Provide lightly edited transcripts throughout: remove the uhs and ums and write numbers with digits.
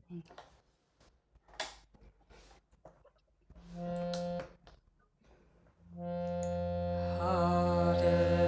ハレ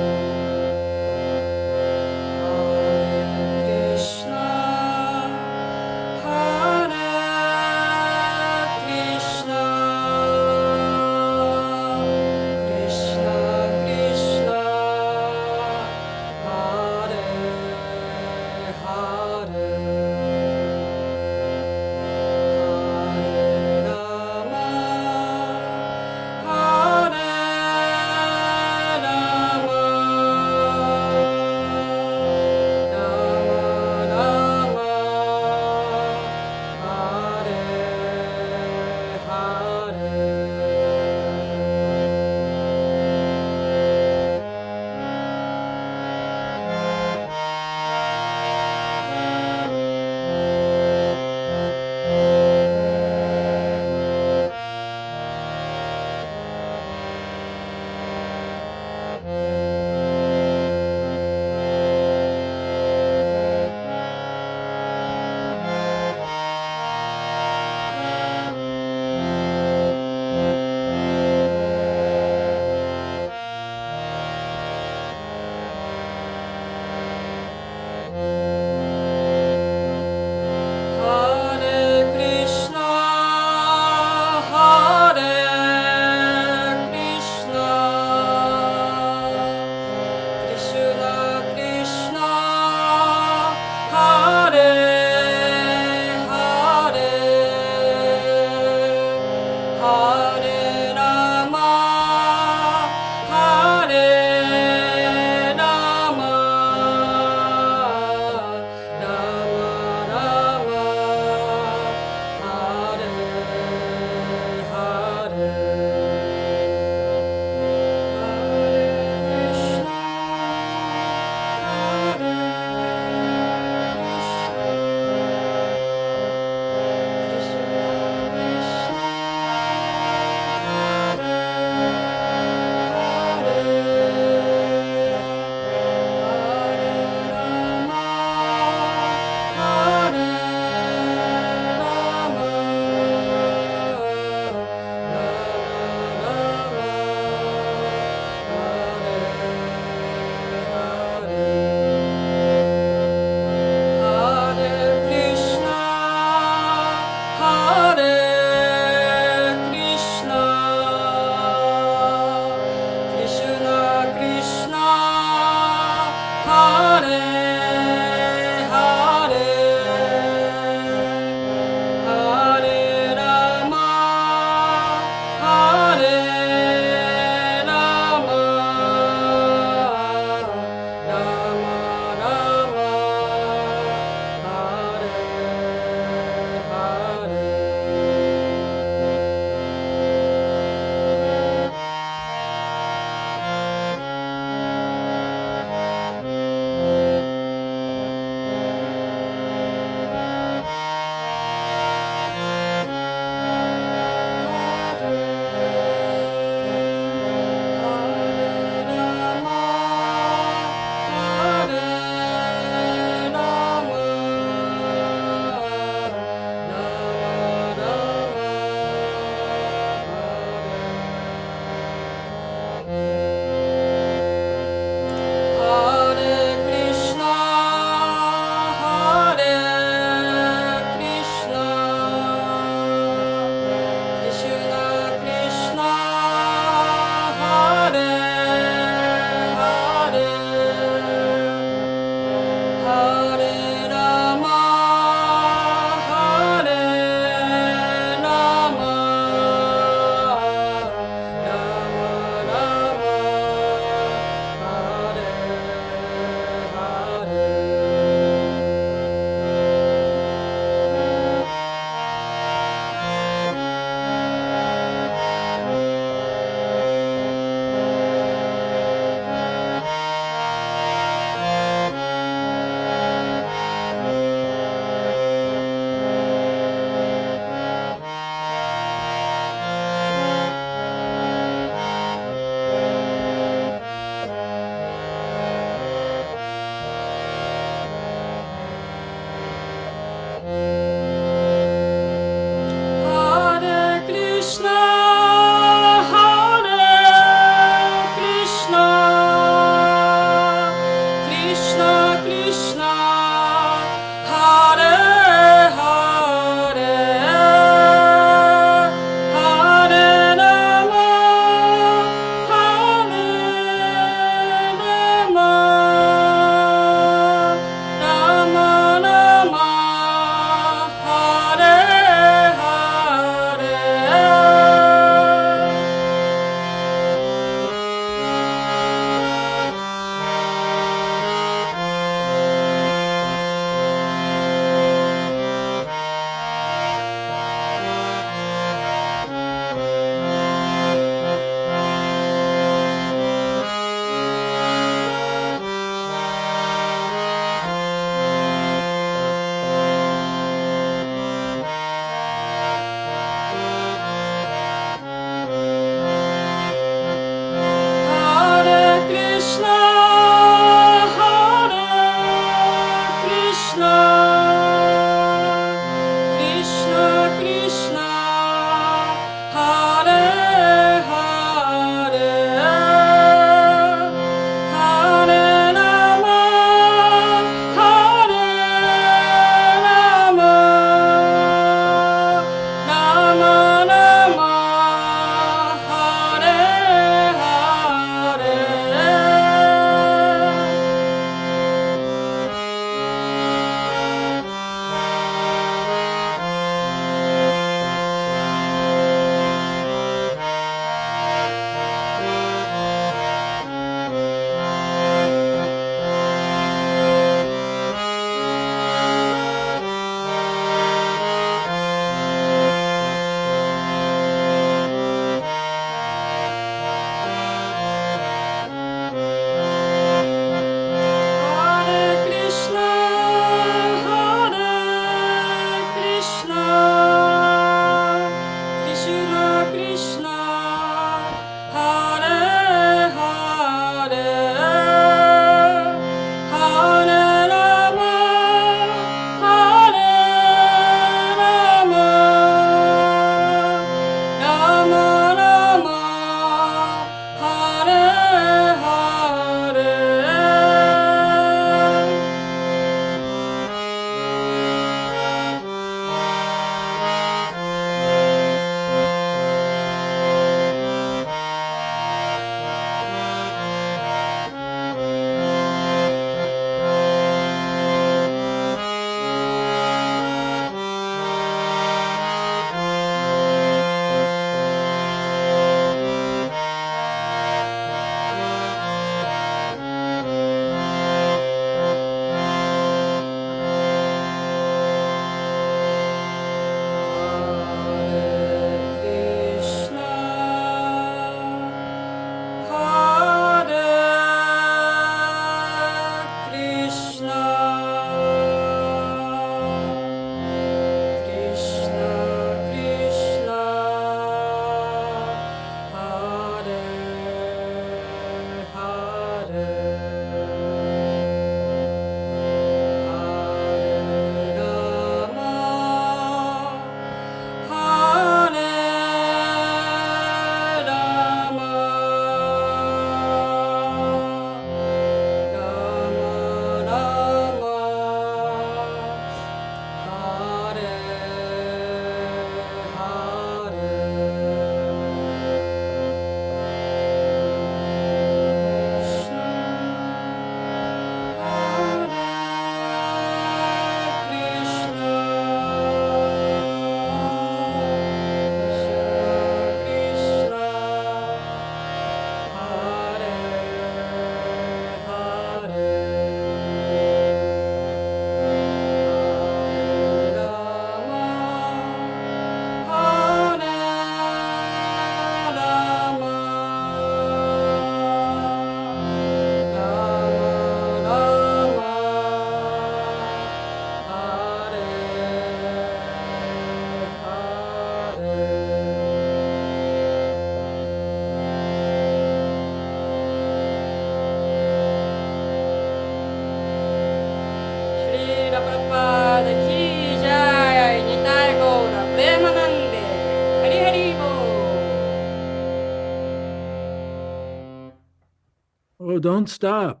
Oh, don't stop.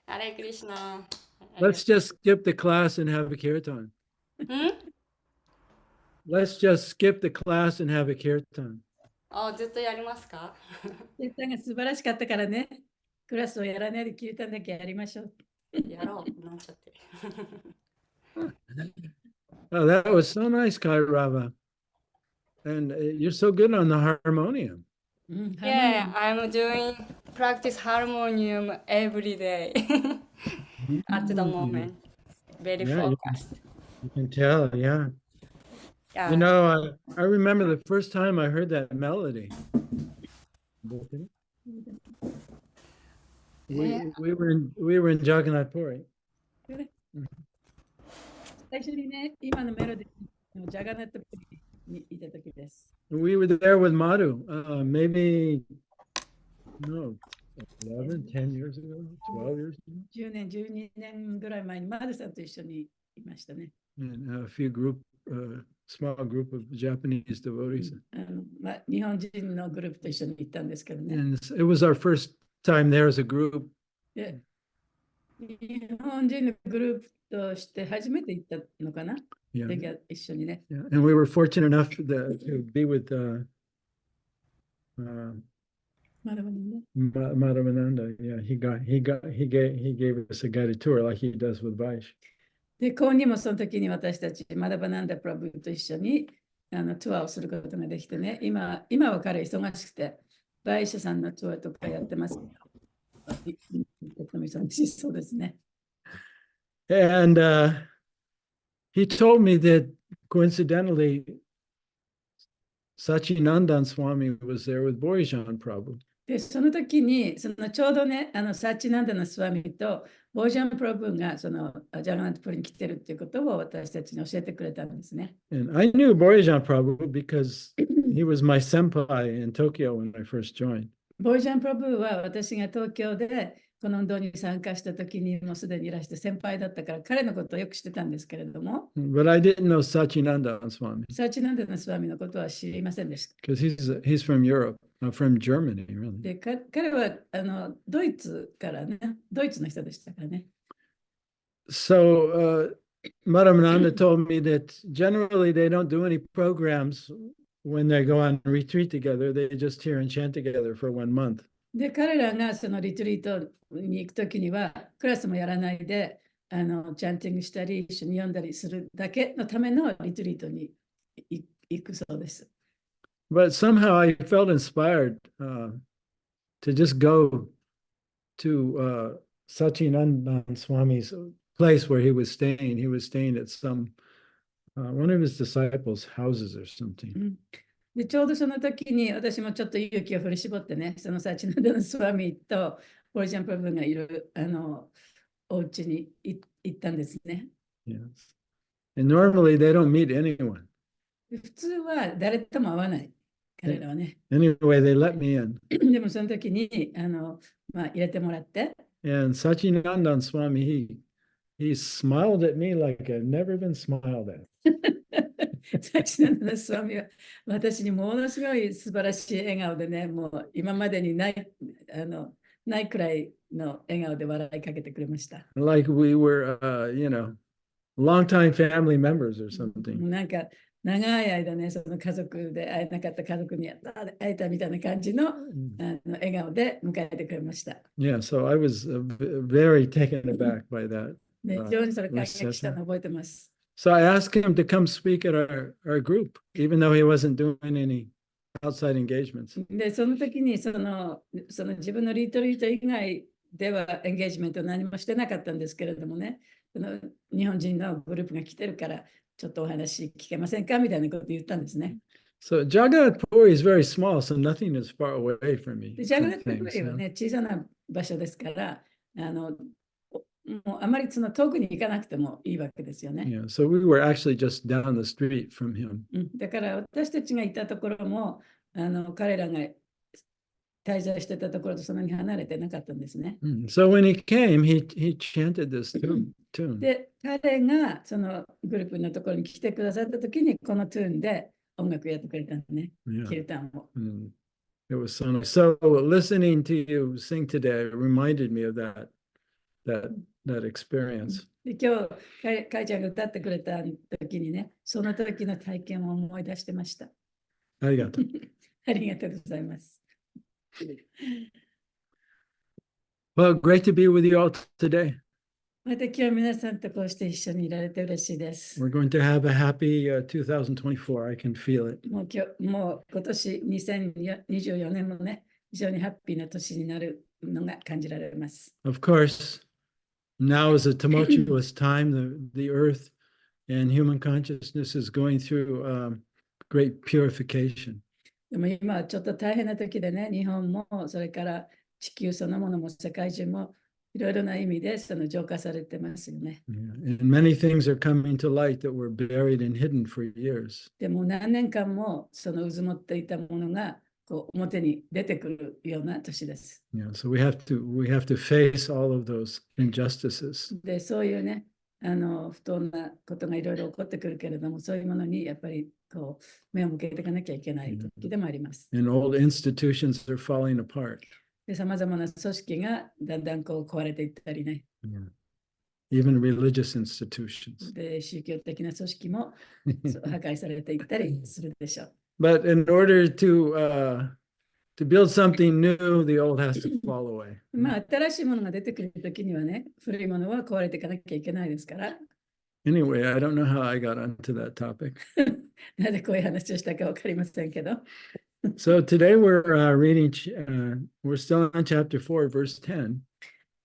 ハレクリシナ。Let's just skip the class and have a kirtan. Let's just skip the class and have a kirtan. ずっとやりますか？絶対が素晴らしかったからね。クラスをやらないで聞いただけやりましょう。やろうなんちゃって。Oh, that was so nice, Kairava. And you're so good on the harmonium. Yeah, I'm doing practice harmonium every day at the moment. Very focused. You can tell, yeah. Yeah. You know, I remember the first time I heard that melody. We were in Jagannath Puri. 最初にね、今のメロディー、ジャガナットプリにいた時です。We were there with Madhu, maybe, no, 11, 10 years ago, 12 years ago. 10年、12年ぐらい前にマドさんと一緒にいましたね。And a few small group of Japanese devotees. 日本人のグループと一緒に行ったんですけどね。And it was our first time there as a group. で、日本人のグループとして初めて行ったのかな？ Yeah. 一緒にね。Yeah. And we were fortunate enough to be with Madhavananda. Yeah, he gave us a guided tour like he does with Vaish. で、今にもその時に私たち、マダバナンダプラブと一緒にツアーをすることができてね、今は彼忙しくて、バイシャさんのツアーとかやってます。とても忙しそうですね。And he told me that coincidentally, Sachinandan Swami was there with Borijan Prabhu. で、その時に、ちょうどね、サチナンダのスワミとボージャンプロブがジャガナットプリに来てるっていうことを私たちに教えてくれたんですね。And I knew Borijan Prabhu because he was my senpai in Tokyo when I first joined. ボージャンプロブは私が東京でこの運動に参加した時にもうすでにいらして先輩だったから彼のことをよく知ってたんですけれども。But I didn't know Sachinandan Swami. サチナンダのスワミのことは知りませんでした。Because he's from Europe, from Germany, really. で、彼はドイツからね、ドイツの人でしたからね。So Madhavananda told me that generally they don't do any programs when they go on retreat together. They just hear and chant together for 1 month. で、彼らがそのリトリートに行くときには、クラスもやらないで、チャンティングしたり、一緒に読んだりするだけのためのリトリートに行くそうです。But somehow I felt inspired to just go to Sachinandan Swami's place where he was staying. He was staying at one of his disciples' houses or something. でちょうどその時に私もちょっと勇気を振り絞ってね、そのサチナンダのスワミとボリジャンプロブがいるお家に行ったんですね。Yes. And normally they don't meet anyone. 普通は誰とも会わない。彼らはね。Anyway, they let me in. でもその時に入れてもらって。And Sachinandan Swami, he smiled at me like I've never been smiled at. サチナンダのスワミは私にものすごい素晴らしい笑顔でね、もう今までにないくらいの笑顔で笑いかけてくれました。Like we were, long-time family members or something. なんか長い間ね、その家族で会えなかった家族に会えたみたいな感じの笑顔で迎えてくれました。Yeah, so I was very taken aback by that. 非常にそれ感激したのを覚えてます。So I asked him to come speak at our group, even though he wasn't doing any outside engagements. で、その時にその自分のリトリート以外ではエンゲージメント何もしてなかったんですけれどもね、日本人のグループが来てるからちょっとお話聞けませんかみたいなことを言ったんですね。So Jagannath Puri is very small, so nothing is far away from me. ジャガナットプリはね、小さな場所ですから、もうあまりその遠くに行かなくてもいいわけですよね。Yeah, so we were actually just down the street from him. だから私たちがいたところも彼らが滞在してたところとそんなに離れてなかったんですね。So when he came, he chanted this tune. で、彼がそのグループのところに来てくださったときにこのトゥーンで音楽やってくれたんね。キルタンを。It was so nice. So listening to you sing today reminded me of that experience. で今日かいちゃんが歌ってくれた時にね、その時の体験を思い出してました。ありがとう。ありがとうございます。Well, great to be with you all today. また今日皆さんとこうして一緒にいられて嬉しいです。We're going to have a happy 2024. I can feel it. もう今年2024年もね、非常にハッピーな年になるのが感じられます。Of course, now is a tumultuous time. The earth and human consciousness is going through great purification. でも今はちょっと大変な時でね、日本もそれから地球そのものも世界中もいろいろな意味でその浄化されてますよね。And many things are coming to light that were buried and hidden for years. でも何年間もその渦持っていたものがこう表に出てくるような年です。So we have to face all of those injustices. で、そういうね、不当なことがいろいろ起こってくるけれども、そういうものにやっぱりこう目を向けていかなきゃいけない時でもあります。And old institutions are falling apart. で、さまざまな組織がだんだんこう壊れていったりね。Even religious institutions. で、宗教的な組織も破壊されていったりするでしょう。But in order to build something new, the old has to fall away. まあ、新しいものが出てくるときにはね、古いものは壊れていかなきゃいけないですから。Anyway, I don't know how I got onto that topic. なぜこういう話をしたかわかりませんけど。So today we're reading, we're still on chapter 4, verse 10.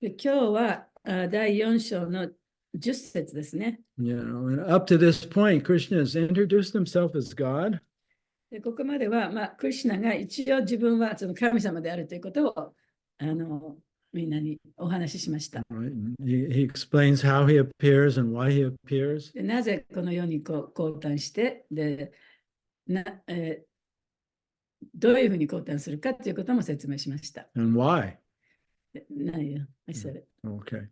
で今日は第4章の10節ですね。And up to this point, Krishna has introduced himself as God. でここまでは、クリシュナが一応自分はその神様であるということをみんなにお話ししました。He explains how he appears and why he appears. でなぜこのように降誕してでどういうふうに降誕するかということも説明しました。And why? ないよ、I said it. Okay.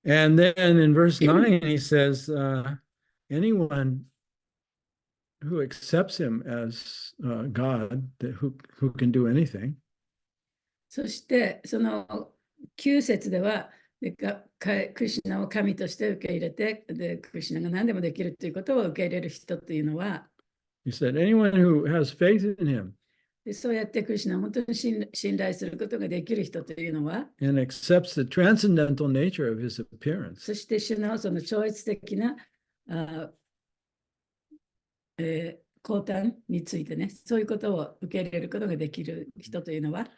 And then in verse 9, he says, anyone who accepts him as God, who can do anything. そしてその9節ではクリシュナを神として受け入れてでクリシュナが何でもできるということを受け入れる人というのは He said, anyone who has faith in him でそうやってクリシュナを本当に信頼することができる人というのは and accepts the transcendental nature of his appearance. そして主のその超越的な降誕についてね、そういうことを受け入れることができる人というのは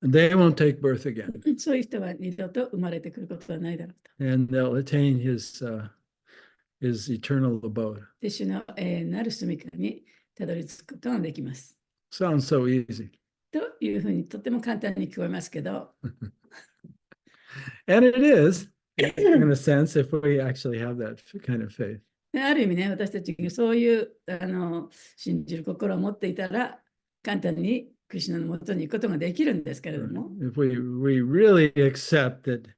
They won't take birth again. そういう人は二度と生まれてくることはないだろうと。And they'll attain his eternal abode. で主の永遠なる住処にたどり着くことができます。Sounds so easy. というふうにとても簡単に聞こえますけど、And it is, in a sense, if we actually have that kind of faith. ある意味ね、私たちがそういう信じる心を持っていたら、簡単にクリシュナのもとに行くことができるんですけれども、If we really accept that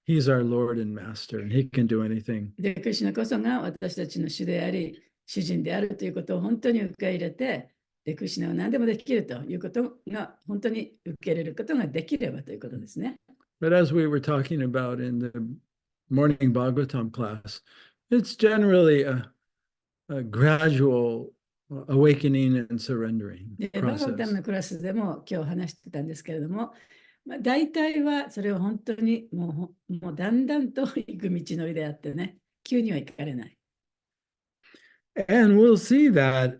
he's our Lord and Master and he can do anything. で、クリシュナこそが私たちの主であり、主人であるということを本当に受け入れて、でクリシュナは何でもできるということが本当に受け入れることができればということですね。But as we were talking about in the morning Bhagavatam class, it's generally a gradual awakening and surrendering で、バガヴァッドのクラスでも今日話してたんですけれども、大体はそれは本当にもうだんだんと行く道のりであってね、急には行かれない。And we'll see that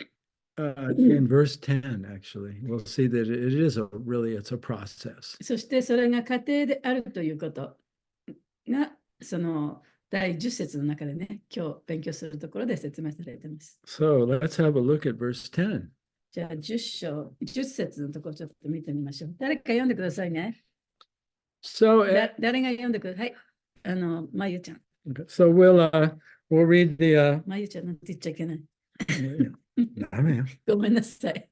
in verse 10, actually. We'll see that it is it's a process. そしてそれが過程であるということが、その第10節の中でね、今日勉強するところで説明されています。So let's have a look at verse 10. じゃあ10節のところちょっと見てみましょう。誰か読んでくださいね。So 誰が読んでください。まゆちゃん。So we'll read the まゆちゃんなんて言っちゃいけない。ごめんなさい。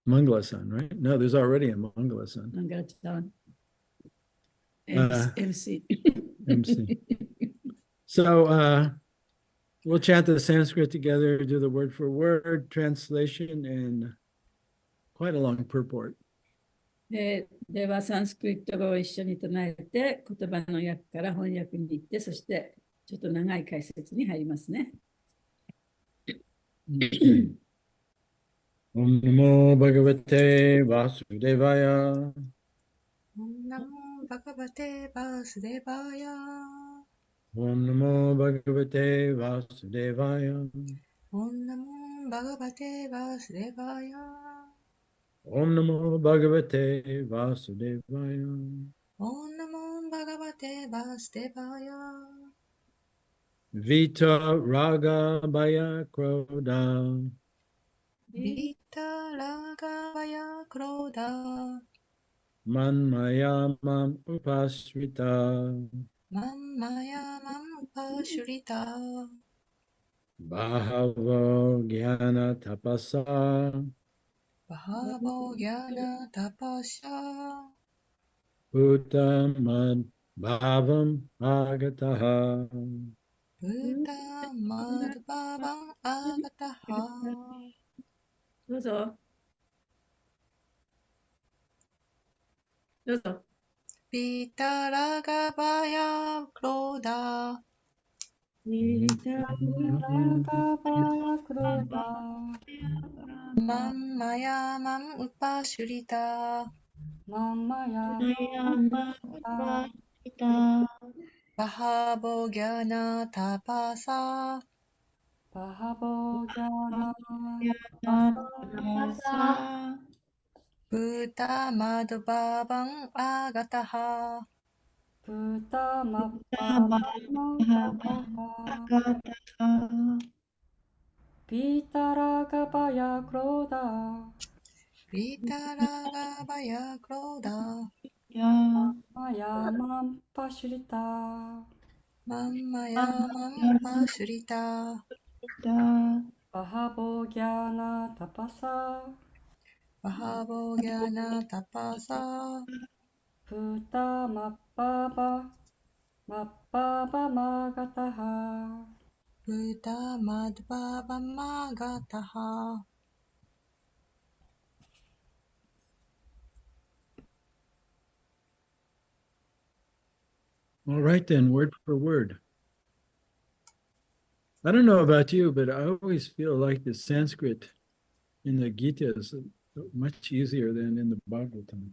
Mangala-san, right? No, there's already a Mangala-san. Mangala-san. MC. MC. So We'll chant the Sanskrit together, do the word for word translation, and quite a long purport. では、サンスクリット語を一緒に唱えて、言葉の訳から翻訳に行って、そしてちょっと長い解説に入りますね。Om Namo Bhagavate Vasudevaya. Om Namo Bhagavate Vasudevaya. Om Namo Bhagavate Vasudevaya. Om Namo Bhagavate Vasudevaya. Om Namo Bhagavate Vasudevaya. Om Namo Bhagavate Vasudevaya. Vita Raga Bhaya Krodha. Vita Ragavaya Krodha. Manmaya Mam Upasrita. Mammaya Mam Upashurita. Bhava Jnana Tapasa. Bhavo Jnana Tapasya. Uttamad Bhavam Agataha. Buddha Madhvavam Agataha. どうぞ。どうぞ。Vita Ragavaya Krodha. Ragavaya Krodha. Mammaya Mam Upashurita. Mamaya Bhavo Jnana Tapasa. Bhavo Jnana Buddha Madhvavam Agataha. Buddha Mappa Vita Ragavaya Krodha. Vita Ragavaya Krodha. Maya Mam Pashrita. Mammaya Mam Upashurita. Bhavo Jnana Tapasa. Bhavo Jnana Tapasa. Buddha Mappa Magataha. Buddha Madhvavam Agataha. All right, then, word for word. I don't know about you, but I always feel like the Sanskrit in the Gita is much easier than in the Bhagavatam.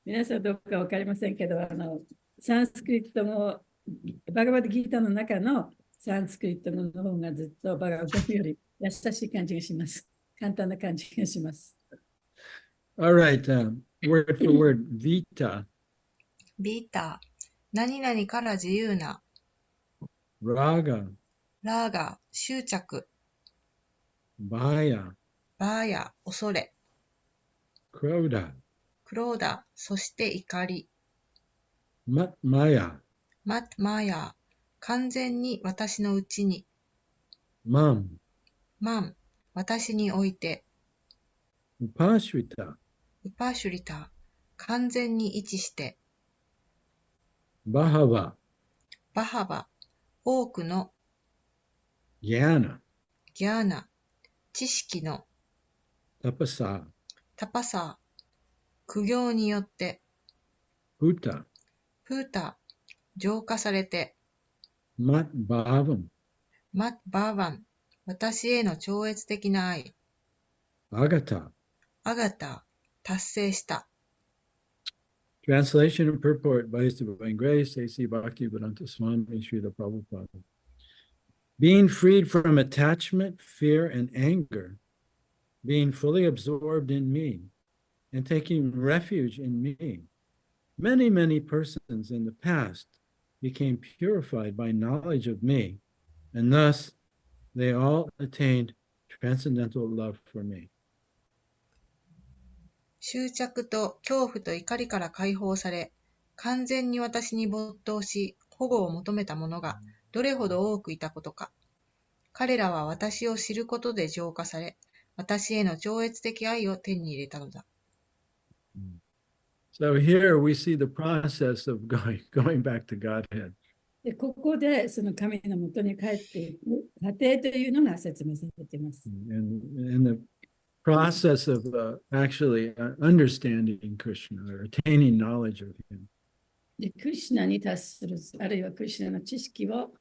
皆さんどうか分かりませんけど、サンスクリット語、バガバッドギーターの中のサンスクリット語の方がずっとバガバッドより優しい感じがします。簡単な感じがします。All right, word for word, Vita, ビータ、何々から自由な。Raga, ラーガ、執着。Bhaya, バーヤ、恐れ。Krodha, クローダ、そして怒り。Matmaya, マッマヤ、完全に私のうちに。 Mam, マン、私において。 Upashrita, ウパシュリタ、完全に位置して。 Bhava, バハバ、多くの。 Jnana, ギャーナ、知識の。 Tapasa, タパサー、苦行によって。 Bhuta, プータ、浄化されて。 Matbhavam, マッバーワン、私への超越的な愛。 Agata. アガタ、達成した。 Translation and purport by His Divine Grace, A.C. Bhaktivedanta Swami Srila Prabhupada. Being freed from attachment, fear, and anger, being fully absorbed in me, and taking refuge in me, many, many persons in the past became purified by knowledge of me, and thus they all attained transcendental love for me. 執着と恐怖と怒りから解放され、完全に私に没頭し、保護を求めた者がどれほど多くいたことか。彼らは私を知ることで浄化され、私への超越的愛を手に入れたのだ。So here we see the process of going back to Godhead. で、ここでその神のもとに帰っていく過程というのが説明されています。and the process of actually understanding Krishna or attaining knowledge of him. で、クリシュナに達する、あるいはクリシュナの知識を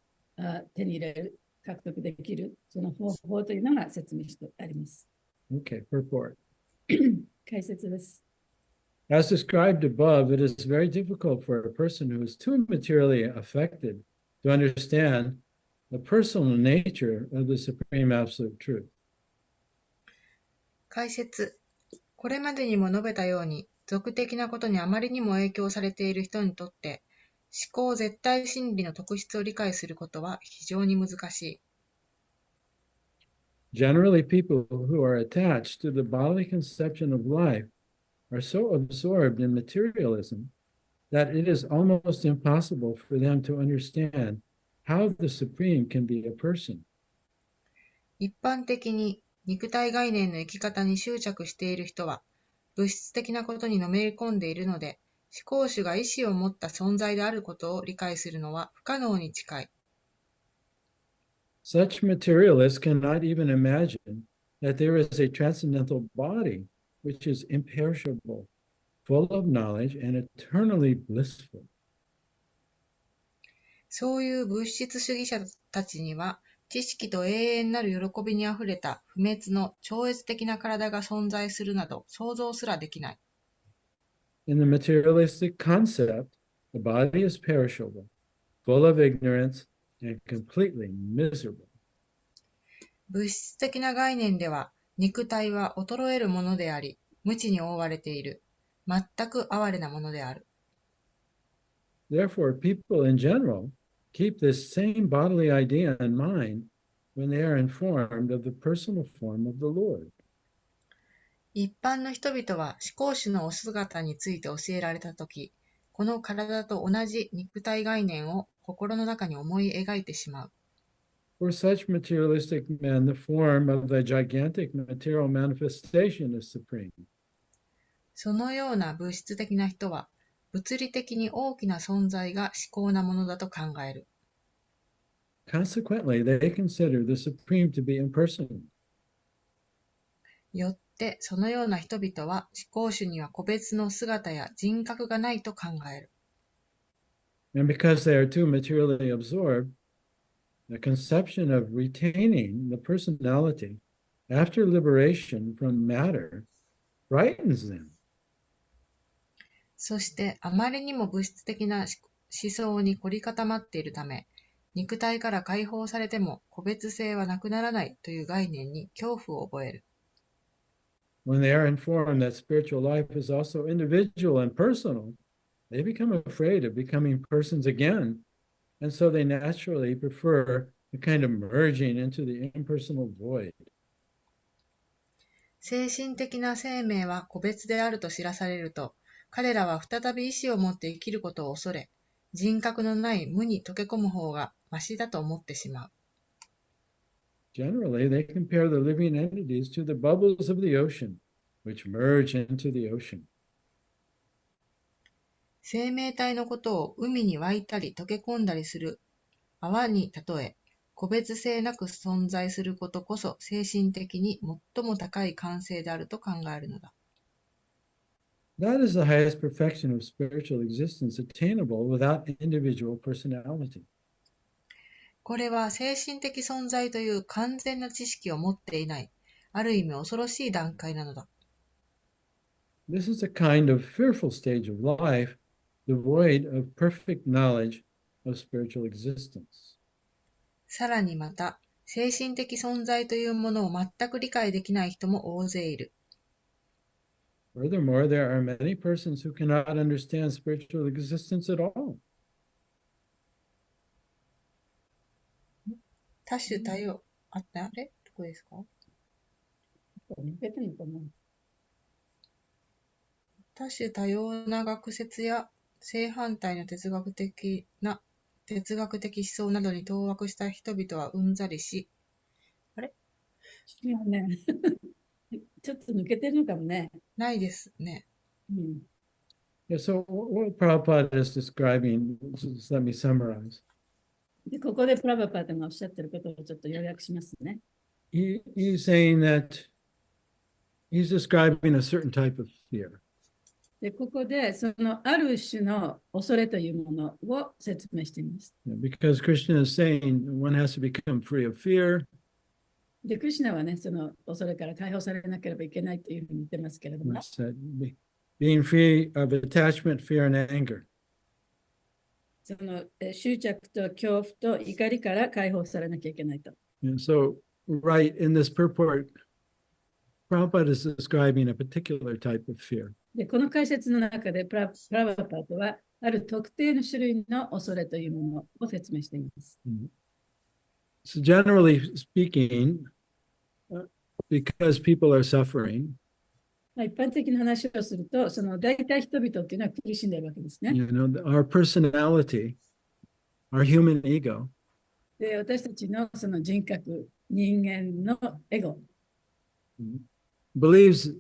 手に入れる、獲得できる、その方法というのが説明してあります。Okay, purport. 解説です。As described above, it is very difficult for a person who is too materially affected to understand the personal nature of the Supreme Absolute Truth. 解説。これまでにも述べたように、俗的なことにあまりにも影響されている人にとって、思考絶対真理の特質を理解することは非常に難しい。Generally, people who are attached to the bodily conception of life are so absorbed in materialism that it is almost impossible for them to understand how the Supreme can be a person. 一般的に肉体概念の生き方に執着している人は、物質的なことにのめり込んでいるので、思考主が意志を持った存在であることを理解するのは不可能に近い。Such materialists cannot even imagine that there is a transcendental body which is imperishable, full of knowledge, and eternally blissful. そういう物質主義者たちには、知識と永遠なる喜びにあふれた不滅の超越的な体が存在するなど想像すらできない。In the materialistic concept, the body is perishable, full of ignorance, and completely miserable. 物質的な概念では、肉体は衰えるものであり、無知に覆われている。全く哀れなものである。Therefore, people in general keep this same bodily idea in mind when they are informed of the personal form of the Lord. 一般の人々は思考主のお姿について教えられたとき、この体と同じ肉体概念を心の中に思い描いてしまう。For such materialistic men, the form of the gigantic material manifestation is supreme. そのような物質的な人は、物理的に大きな存在が至高なものだと考える。Consequently, they consider the supreme to be impersonal. よって、そのような人々は思考主には個別の姿や人格がないと考える。And because they are too materially absorbed, the conception of retaining the personality after liberation from matter frightens them. そして、あまりにも物質的な思想に凝り固まっているため、肉体から解放されても個別性はなくならないという概念に恐怖を覚える。When they are informed that spiritual life is also individual and personal, they become afraid of becoming persons again, and so they naturally prefer the kind of merging into the impersonal void. 精神的な生命は個別であると知らされると、彼らは再び意志を持って生きることを恐れ、人格のない無に溶け込む方がましだと思ってしまう。Generally, they compare the living entities to the bubbles of the ocean, which merge into the ocean. 生命体のことを海に湧いたり溶け込んだりする泡に例え、個別性なく存在することこそ精神的に最も高い完成であると考えるのだ。That is the highest perfection of spiritual existence attainable without individual personality. これは精神的存在という完全な知識を持っていない、ある意味恐ろしい段階なのだ。This is a kind of fearful stage of life, devoid of perfect knowledge of spiritual existence. さらにまた、精神的存在というものを全く理解できない人も大勢いる。Furthermore, there are many persons who cannot understand spiritual existence at all. 多種多様、あれどこですか？多種多様な学説や正反対の哲学的思想などに当惑した人々はうんざりし、違うね。ちょっと抜けてるのかもね。ないですね。Yeah, so what Prabhupada is describing, just let me summarize. で、ここでプラバパートがおっしゃってることをちょっと要約しますね。He's saying that he's describing a certain type of fear. で、ここでそのある種の恐れというものを説明しています。Because Krishna is saying one has to become free of fear. で、クリシュナはね、その恐れから解放されなければいけないというふうに言ってますけれども、Being free of attachment, fear, and anger. その執着と恐怖と怒りから解放されなきゃいけないと。And so, right in this purport, Prabhupada is describing a particular type of fear. で、この解説の中でプラバパートはある特定の種類の恐れというものを説明しています。So generally speaking, because people are suffering, 一般的な話をすると、その大体人々っていうのは苦しんでいるわけですね。our personality, our human ego, で、私たちのその人格、人間のエゴ、believes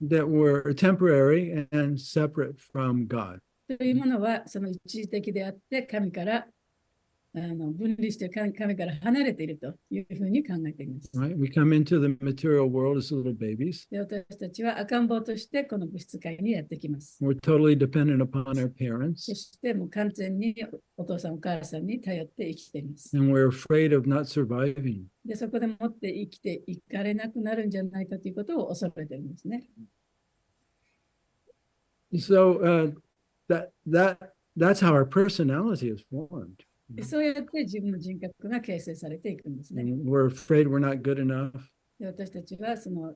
that we're temporary and separate from God. というものはその一時的であって神から分離して神から離れているというふうに考えています。Right? We come into the material world as little babies. で、私たちは赤ん坊としてこの物質界にやってきます。We're totally dependent upon our そ parents, してもう完全にお父さんお母さんに頼って生きています。 and we're afraid of not surviving. で、そこでもって生きていかれなくなるんじゃないかということを恐れているんですね。So that's how our personality is formed. で、そうやって自分の人格が形成されていくんですね。And we're afraid we're not good enough. で、私たちはその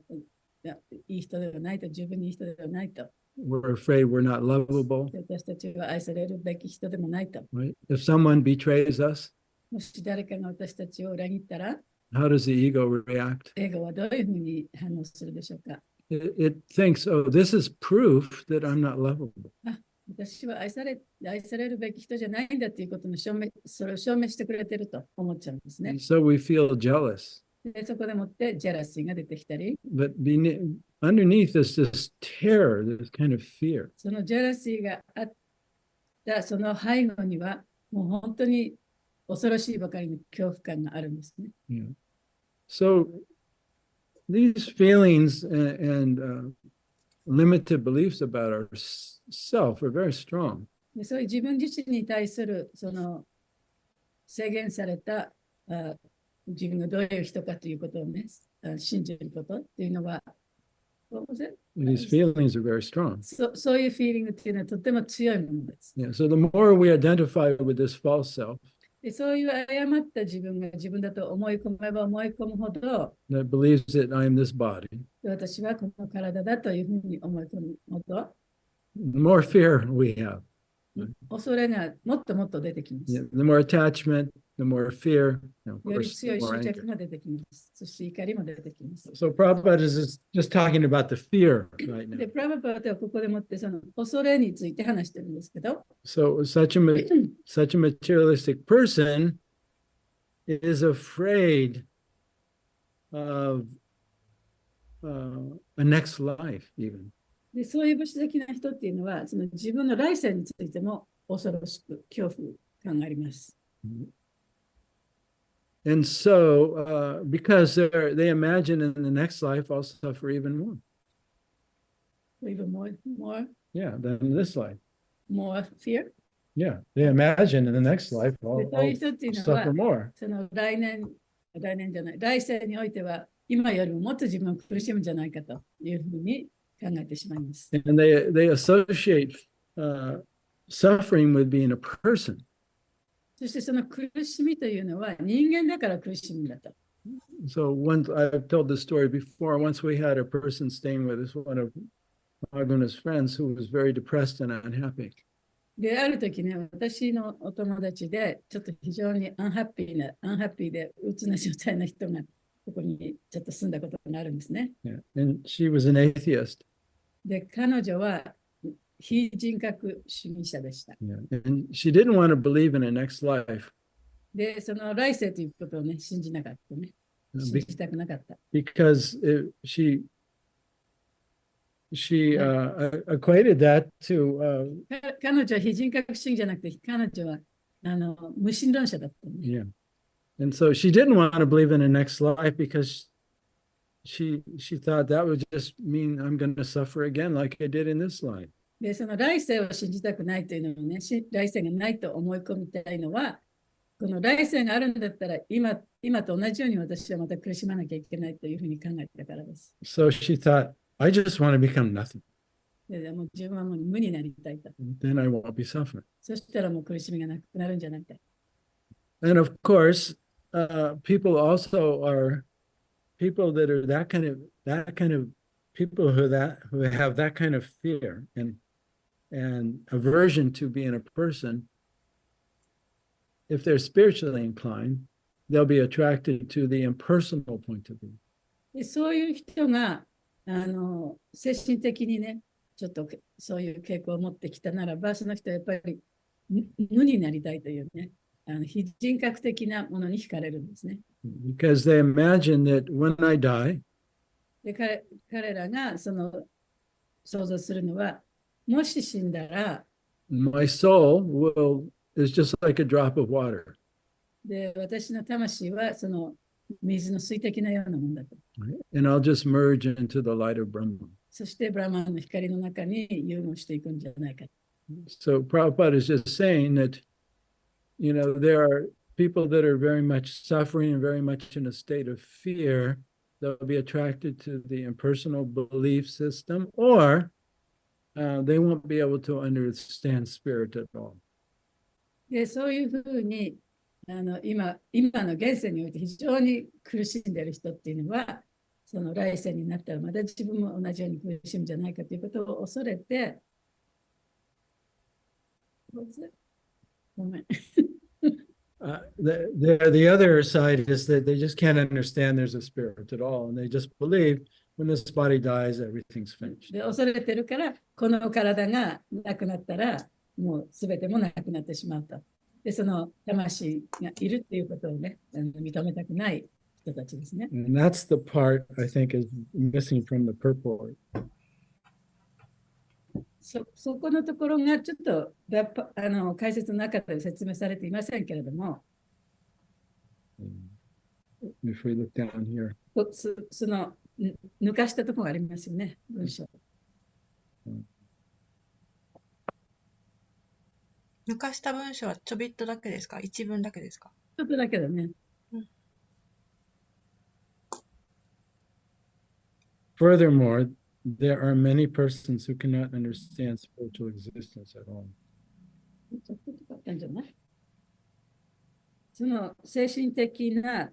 いい人ではないと、十分にいい人ではないと。We're afraid we're not lovable. で、私たちは愛されるべき人でもないと。Right? If someone betrays us, もし誰かが私たちを裏切ったら、how does the ego react? エゴはどういうふうに反応するでしょうか。It thinks, oh, this is proof that I'm not lovable. 私は愛されるべき人じゃないんだということのそれを証明してくれてると思っちゃうんですね。 And so we feel jealous. で、そこでもってジェラシーが出てきたり、But underneath is this terror, this kind of fear. そのジェラシーがあったその背後には、もう本当に恐ろしいばかりの恐怖感があるんですね。Yeah. So these feelings and limited beliefs about ourself are very strong. で、そういう自分自身に対するその制限された自分がどういう人かということをね、信じることっていうのは、These feelings are very strong. そういうフィーリングっていうのはとても強いものです。Yeah. So the more we identify with this false self で、そういう誤った自分が自分だと思い込めば思い込むほど、that believes that I'm this body, 私はこの体だというふうに思い込むほど、the more fear we have. 恐れがもっともっと出てきます。 Yeah. The more attachment, the more fear, of より course, 強 the い more 執 anger. 着が出てきます。そして怒りも出てきます。 So Prabhupada is just talking about the fear right now. で、プラバパートはここでもってその恐れについて話してるんですけど、So such a materialistic person is afraid of a next life, even. で、そういう物質的な人っていうのは、その自分の来世についても恐ろしく恐怖感があります。And so, because they imagine in the next life, I'll suffer even more. Even more Yeah, than this life. fear. Yeah, they imagine in the next life, で、 I'll, そういう I'll 人っていうのは suffer、more. その来年じゃない、来世においては、今よりももっと自分を苦しむんじゃないかというふうに考えてしまいます。And they associate suffering with being a person. そしてその苦しみというのは人間だから苦しむんだと。So once I've told this story before, once we had a person staying with us, one of Aguna's friends who was very depressed and unhappy. で、ある時ね、私のお友達で、ちょっと非常にアンハッピーで、鬱な状態の人が、ここにちょっと住んだことがあるんですね。Yeah. And she was an atheist. で、彼女は非人格主義者でした。Yeah. And she didn't want to believe in a next life で、その来世ということをね、信じなかったね。信じたくなかった。because she equated that to 彼女は非人格主義じゃなくて、彼女は無神論者だったね。Yeah. And so she didn't want to believe in a next life because she thought that would just mean I'm going to suffer again like I did in this life. で、その来世を信じたくないというのもね、来世がないと思い込みたいのは、この来世があるんだったら今と同じように私はまた苦しまなきゃいけないというふうに考えたからです。So she thought, I just want to become nothing. でもう自分はもう無になりたいと。Then I won't be suffering. そしたらもう苦しみがなくなるんじゃないか。And of course, people also are people that are that kind of people who have that kind of fear and aversion to being a person. If they're spiritually inclined, they'll be attracted to the impersonal point of view. でそういう人が精神的にね、ちょっとそういう傾向を持ってきたならば、その人はやっぱり無になりたいというね、非人格的なものに惹かれるんですね。Because they imagine that when I die, で彼らがその想像するのは、もし死んだら、my soul is just like a drop of water. で私の魂はその水の水滴のようなものだと。And I'll just merge into the light of Brahman. そしてブラマンの光の中に融合していくんじゃないか。So Prabhupada is just saying that, there are people that are very much suffering and very much in a state of fear. They'll be attracted to the impersonal belief system, or they won't be able to understand spirit at all. でそういうふうに今の現世において非常に苦しんでいる人っていうのは、その来世になったらまた自分も同じように苦しむんじゃないかということを恐れて、ごめん。The other side is that they just can't understand there's a spirit at all, and they just believe when this body dies, everything's finished. で恐れてるから、この体がなくなったら、もう全てもなくなってしまうと。で、その魂がいるっていうことをね、認めたくない人たちですね。And that's the part I think is missing from the purport. そこのところがちょっと解説の中で説明されていませんけれども、If we look down here. その抜かしたところがありますよね、文章。抜かした文章はちょびっとだけですか？一文だけですか？ちょっとだけどね。Furthermore, there are many persons who cannot understand spiritual existence at all. ちょっとだったんじゃない？その精神的な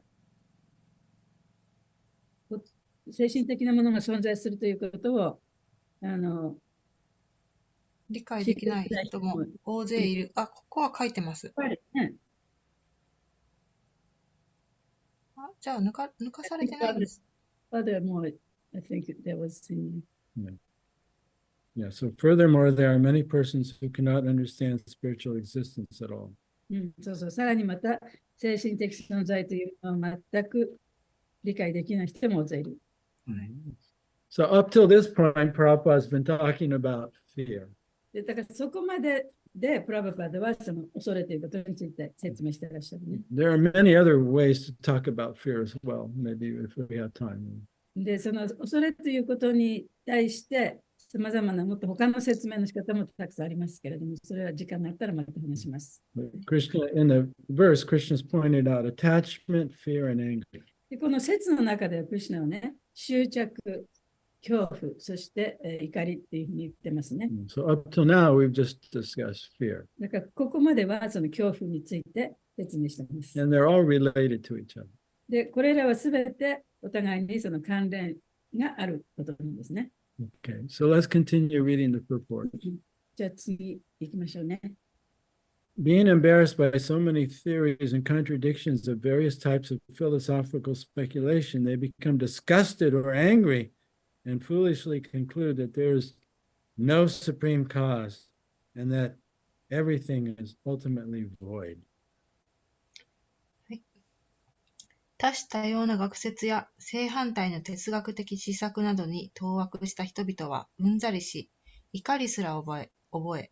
ものが存在するということを理解できない人も大勢いる。あ、ここは書いてます。ね、じゃあ抜かされてないんです。Furthermore, I think there was Yeah, so furthermore, there are many persons who cannot understand spiritual existence at all. そうそう、さらにまた精神的存在というのを全く理解できない人も大勢いる。So up till this point, Prabhupada has been talking about fear. でだからそこまででプラバパではその恐れということについて説明していらっしゃるね。There are many other ways to talk about fear as well, maybe if we have time. で、その恐れということに対してさまざまなもっと他の説明の仕方もたくさんありますけれども、それは時間があったらまた話します。Krishna, in the verse, Krishna's pointed out attachment, fear, and anger. でこの説の中ではクリシュナはね、執着、恐怖、そして、怒りっていうふうに言ってますね。So up till now, we've just discussed fear. だからここまではその恐怖について説明しています。And they're all related to each other. で、これらはすべてお互いにその関連があることなんですね。Okay, so let's continue reading the purport. じゃあ次行きましょうね。Being embarrassed by so many theories and contradictions of various types of philosophical speculation, they become disgusted or angry and foolishly conclude that there is no supreme cause and that everything is ultimately void. 多種多様な学説や正反対の哲学的思索などに当惑した人々はうんざりし、怒りすら覚え、思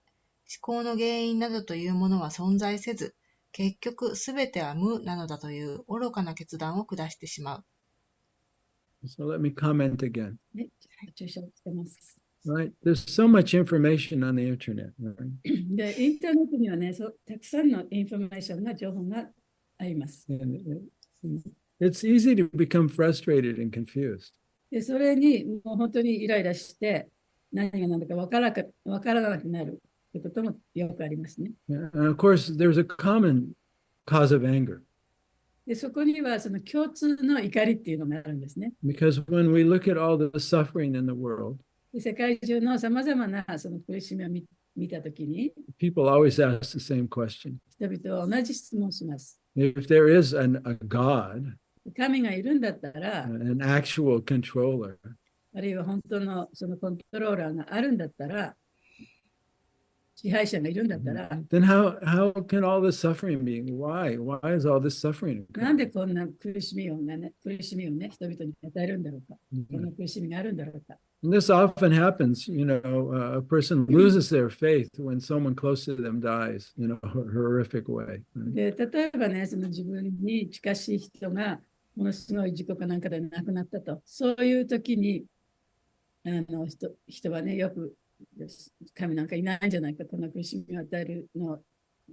考の原因などというものは存在せず、結局すべては無なのだという愚かな決断を下してしまう。So let me comment again. ね、注釈してます。Right? There's so much information on the internet. Right? で、インターネットにはね、たくさんのインフォメーションが、情報があります。And it's easy to become frustrated and confused. で、それにもう本当にイライラして、何が何だかわからなくなるということもよくありますね。And of course, there's a common cause of anger. で、そこにはその共通の怒りっていうのがあるんですね。Because when we look at all the suffering in the world, で、世界中のさまざまなその苦しみを見たときに、people always ask the same question. 人々は同じ質問をします。If there is a God, 神がいるんだったら、an actual controller, あるいは本当のそのコントローラーがあるんだったら、支配者がいるんだったら、then how can all this suffering be? Why is all this suffering なん occurring? でこんな苦しみをね、人々に与えるんだろうか。こんな苦しみがあるんだろうか。And this often happens, a person loses their faith when someone close to them dies, in a horrific way. で、例えばね、その自分に近しい人がものすごい事故かなんかで亡くなったと、そういう時に、人はね、よく神なんかいないんじゃないか、こんな苦しみを与えるのを、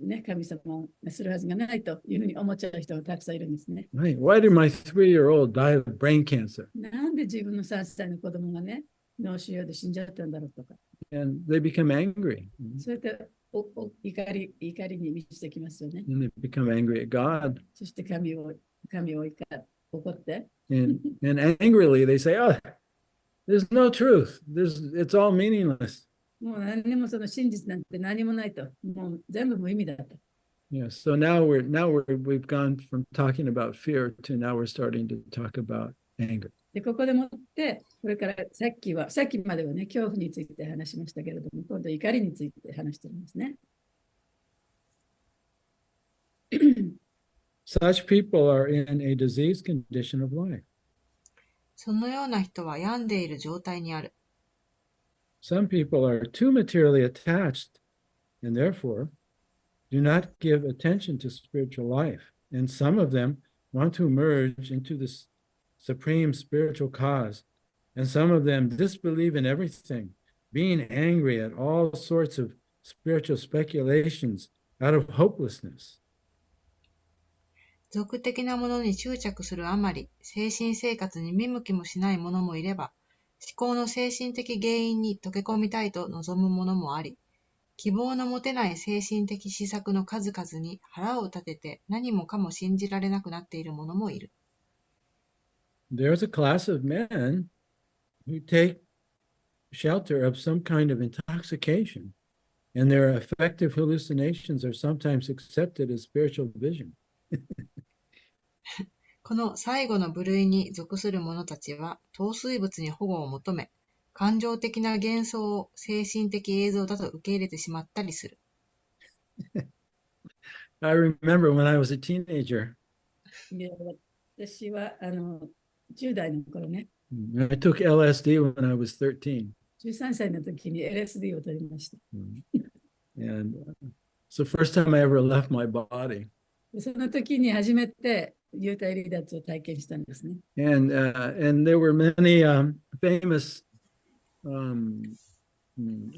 ね、神様がするはずがないというふうに思っちゃう人がたくさんいるんですね。Right. Why did my 3-year-old die of brain cancer? なんで自分の3歳の子供がね、脳腫瘍で死んじゃったんだろうとか。And they become angry. そうやって怒りに満ちてきますよね。And they become angry at God. そして神を怒って。And angrily they say, oh, there's no truth. It's all meaningless. もう何にもその真実なんて何もないと。もう全部無意味だと。Yeah. So now we've gone from talking about fear to now we're starting to talk about anger. で、ここでもって、これからさっきまではね、恐怖について話しましたけれども、今度怒りについて話してるんですね。Such people are in a diseased condition of life. そのような人は病んでいる状態にある。Some people are too materially attached and therefore do not give attention to spiritual life. And some of them want to merge into this supreme spiritual cause. And some of them disbelieve in everything, being angry at all sorts of spiritual speculations out of hopelessness. 俗的なものに執着するあまり、精神生活に見向きもしない者もいれば、思考の精神的原因に溶け込みたいと望む者もあり、希望の持てない精神的施策の数々に腹を立てて何もかも信じられなくなっている者もいる。There's a class of men who take shelter of some kind of intoxication, and their affective hallucinations are sometimes accepted as spiritual vision. この最後の部類に属する者たちは、陶酔物に保護を求め、感情的な幻想を精神的映像だと受け入れてしまったりする。I remember when I was a teenager, で、私は10代の頃ね、I took LSD when I was 13. 13歳の時に LSD を取りました。And it's the first time I ever left my body. でその時に初めて幽体離脱を体験したんですね。And there were many famous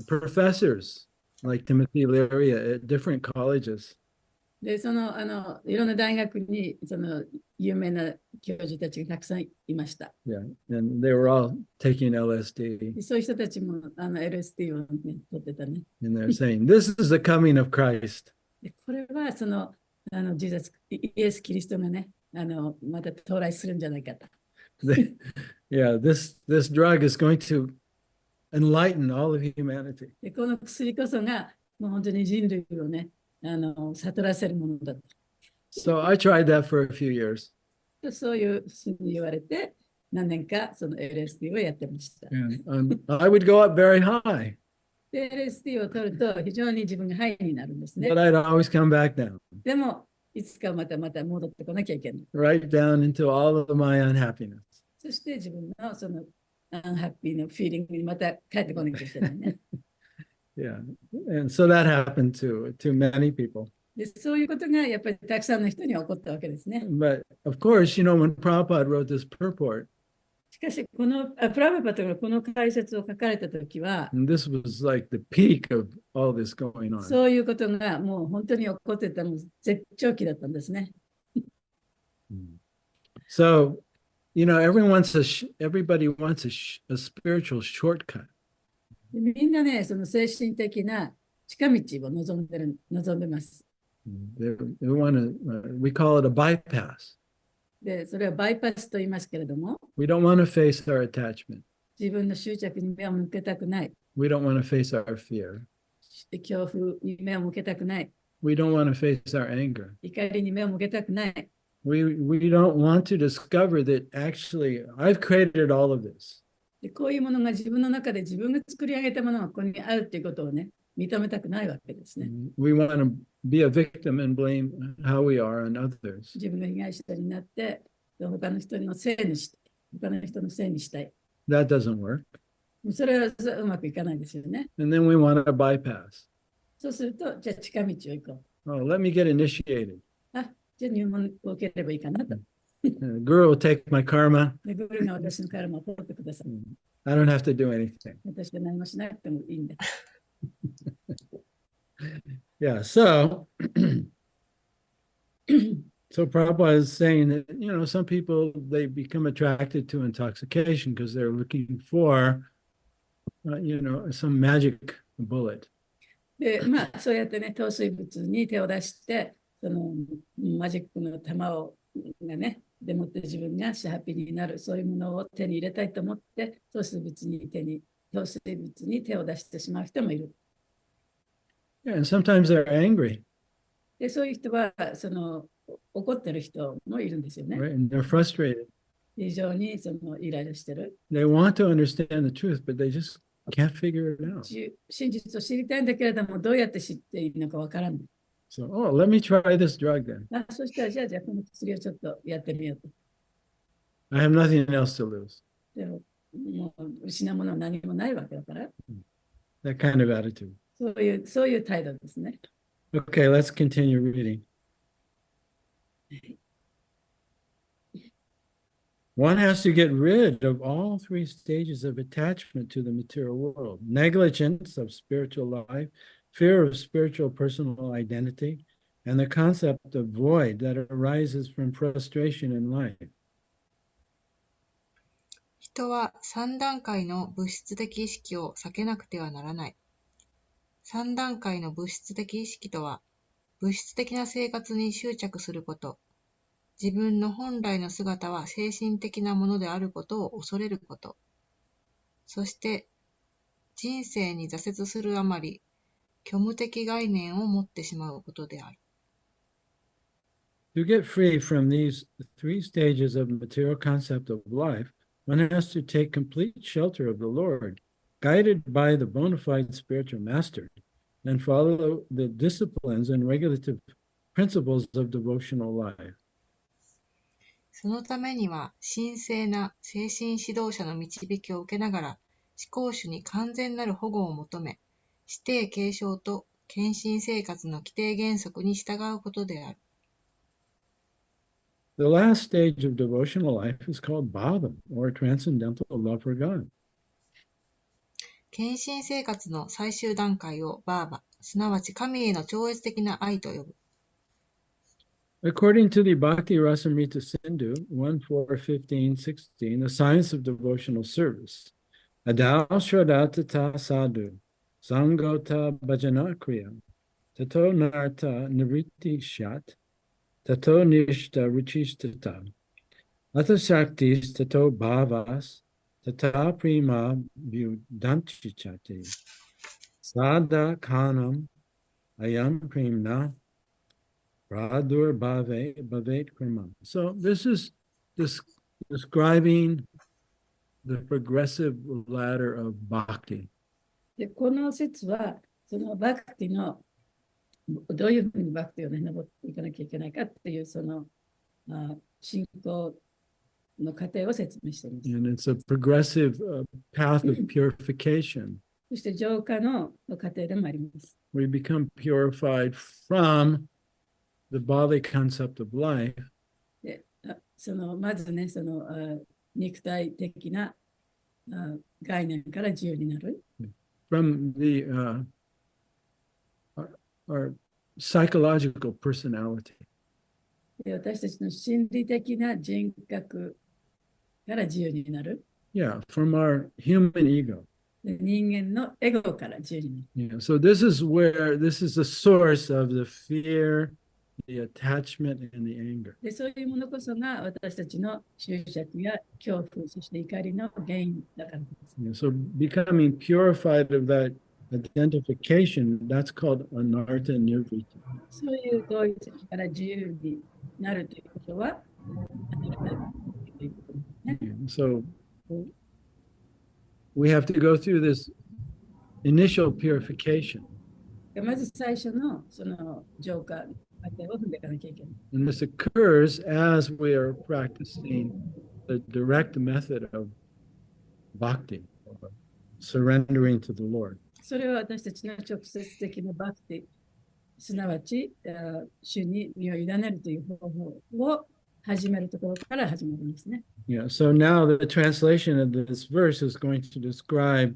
professors like Timothy Leary at different colleges. で、いろんな大学に有名な教授たちがたくさんいました。Yeah, and they were all taking LSD. でそういう人たちもLSD を、ね、取ってたね。And they're saying, this is the coming of Christ. でこれはイエス・キリストがね、また到来するんじゃないかと。Yeah, this drug is going to enlighten all of humanity. でこの薬こそがもう本当に人類をね、悟らせるものだと。So I tried that for a few years. そういうふうに言われて、何年かその LSD をやってました。And I would go up very high. で LSD を取ると非常に自分がハイになるんですね。But I'd always come back down. でも、いつかまた戻ってこなきゃいけない。Right down into all of my unhappiness. そして自分のそのアンハッピーのフィーリングにまた帰ってこなきゃいけないね。Yeah. And so that happened to many people. で、そういうことがやっぱりたくさんの人に起こったわけですね。But of course, when Prabhupada wrote this purport, しかし、プラブパトがこの解説を書かれたときは、and this was like the peak of all this going on. そういうことがもう本当に起こってたの絶頂期だったんですね。So, everybody wants a spiritual shortcut. でみんなね、その精神的な近道を望んでます。They want to, we call it a bypass. で、それはバイパスと言いますけれども、We don't want to face our attachment. 自分の執着に目を向けたくない。We don't want to face our fear. 恐怖に目を向けたくない。We don't want to face our anger. 怒りに目を向けたくない。We don't want to discover that actually I've created all of this. でこういうものが自分の中で自分が作り上げたものがここにあるということをね、認めたくないわけですね。We want to be a victim and blame how we are on others. 自分が被害者になって、他の人のせいにして、他の人のせいにしたい。That doesn't work. それはうまくいかないですよね。And then we want a bypass. そうすると、じゃあ近道を行こう。Oh, let me get initiated. あ、じゃあ入門を受ければいいかなと。Guru will take my karma. でグルが私のカルマを取ってください。I don't have to do anything. 私は何もしなくてもいいんだ。Yeah, so Prabhupada is saying that, some people, they become attracted to intoxication because they're looking for, some magic bullet. で、そうやってね、糖水物に手を出して、そのマジックの玉がね、でもって自分がハッピーになる、そういうものを手に入れたいと思って、糖水物に手を出してしまう人もいる。Yeah, and sometimes they're angry. で、そういう人は、怒ってる人もいるんですよね。Right? And they're frustrated. 非常にイライラしてる。They want to understand the truth, but they just can't figure it out. 真実を知りたいんだけれども、どうやって知っていいのかわからない。So, let me try this drug then. そしたら、じゃあこの薬をちょっとやってみようと。I have nothing else to lose. でも、もう失うものは何もないわけだから。That kind of attitude. そういう態度ですね。Okay, let's continue reading. One has to get rid of all three stages of attachment to the material world: negligence of spiritual life, fear of spiritual personal identity, and the concept of void that arises from frustration in life. 人は3段階の物質的意識を避けなくてはならない。3段階の物質的意識とは、物質的な生活に執着すること、自分の本来の姿は精神的なものであることを恐れること、そして人生に挫折するあまり、虚無的概念を持ってしまうことである。To get free from these three stages of material concept of life, one has to take complete shelter of the Lord, guided by the bona fide spiritual master, and follow the disciplines and regulative principles of devotional life. そのためには、神聖な精神指導者の導きを受けながら、思考主に完全なる保護を求め、師弟継承と献身生活の規定原則に従うことである。The last stage of devotional life is called bhava, or transcendental love for God. 献身生活の最終段階をバーバ、すなわち神への超越的な愛と呼ぶ。According to the Bhakti Rasamrita Sindhu 1:4-15-16, the science of devotional service, Adao Shradata Sadhu, Sangota Bhajana Kriya, Tato Narta Niriti Shat, Tato Nishta Ruchistata, Ata Shaktis Tato Bhavas, Tata Prima Vyudanchichati, Sada Kanam Ayam Primna, Pradur Bhavet Krima. So this is describing the progressive ladder of bhakti. で、この説は、そのバクティのどういうふうにバクティをね、登っていかなきゃいけないかっていう、信仰の過程を説明しています。And it's a progressive path of purification. そして浄化の過程でもあります。We become purified from the bodily concept of life, でまずね、肉体的な概念から自由になる。from the our psychological personality. で私たちの心理的な人格から自由になる。Yeah, from our human ego. で人間のエゴから自由になる。Yeah, so this is the source of the fear, the attachment, and the anger. でそういうものこそが私たちの執着や恐怖、そして怒りの原因だからです。Yeah, so becoming purified of that identification, that's called anartha nirviti. そういう同一性から自由になるということは、So we have to go through this initial purification. まず最初のその浄化過程を踏んでいかなきゃいけない。And this occurs as we are practicing the direct method of bhakti, surrendering to the Lord. それは私たちの直接的なバクティ、すなわち主に身を委ねるという方法を始めるところから始まるんですね。Yeah, so now the translation of this verse is going to describe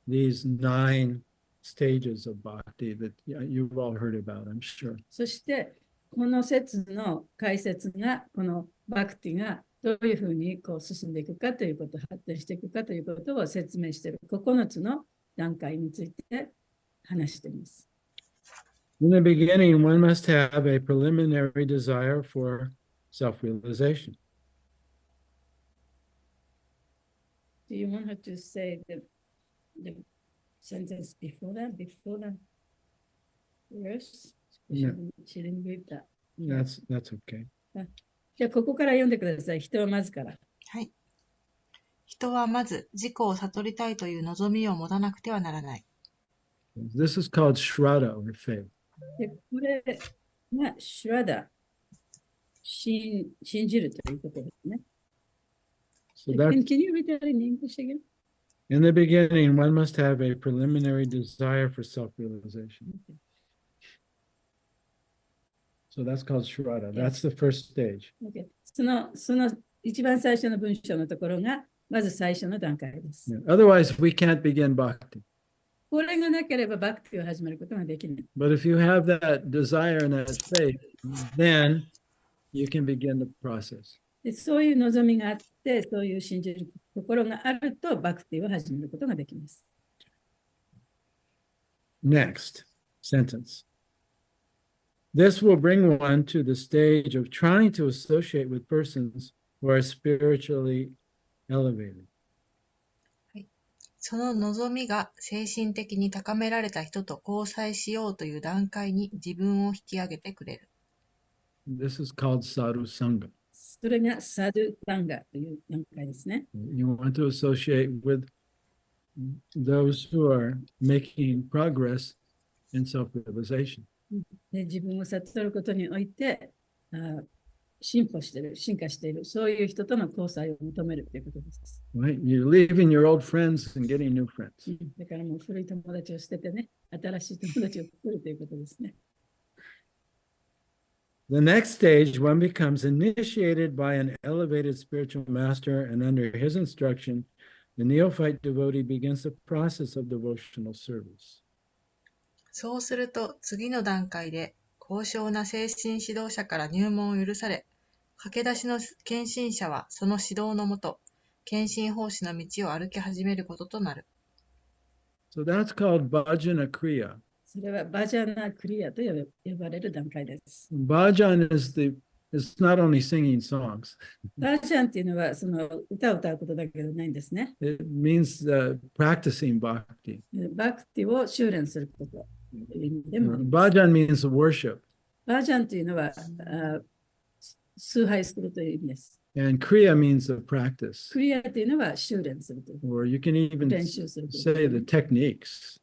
these 9 stages of bhakti that you've all heard about, I'm sure. そしてこの説の解説がこのバクティがどういうふうにこう進んでいくかということ、発展していくかということを説明している9つの段階について話しています。In the beginning, one must have a preliminary desire for self-realization. Do you want her to say the sentence before that verse? She didn't read that. That's okay. じゃあここから読んでください。人はまずから。はい。人はまず自己を悟りたいという望みを持たなくてはならない。This is called shraddha or faith. でこれがシュラダ、信じるということですね。So that Can you read that in English again? in the beginning, one must have a preliminary desire for self-realization. So that's called shraddha. That's the first stage. Okay. その一番最初の文章のところがまず最初の段階です。Yeah. Otherwise, we can't begin bhakti. これがなければバクティを始めることができない。But if you have that desire and that faith, then you can begin the process. でそういう望みがあって、そういう信じるところがあるとバクティを始めることができます。Next sentence. This will bring one to the stage of trying to associate with persons who are spiritually elevated. その望みが精神的に高められた人と交際しようという段階に自分を引き上げてくれる。This is called sadhu sangha. それがサドゥサンガという段階ですね。You want to associate with those who are making progress in self-realization. で自分を悟ることにおいて進化している、そういう人との交際を求めるということです。Right? You're leaving your old friends and getting new friends. だからもう古い友達を捨ててね、新しい友達を作るということですね。The next stage, one becomes initiated by an elevated spiritual master, and under his instruction, the neophyte devotee begins the process of devotional service. そうすると次の段階で高尚な精神指導者から入門を許され、駆け出しの献身者はその指導のもと、献身奉仕の道を歩き始めることとなる。So that's called bhajana kriya. それはバジャナクリアと呼ばれる段階です。Bhajan is not only singing songs. バジャンっていうのはその歌を歌うことだけでないんですね。It means practicing bhakti. バクティを修練することという意味でもあります。Bhajan means worship. バジャンというのは崇拝するという意味です。And kriya means a practice. クリアというのは修練するという。Or you can even 練習するという。 say the techniques.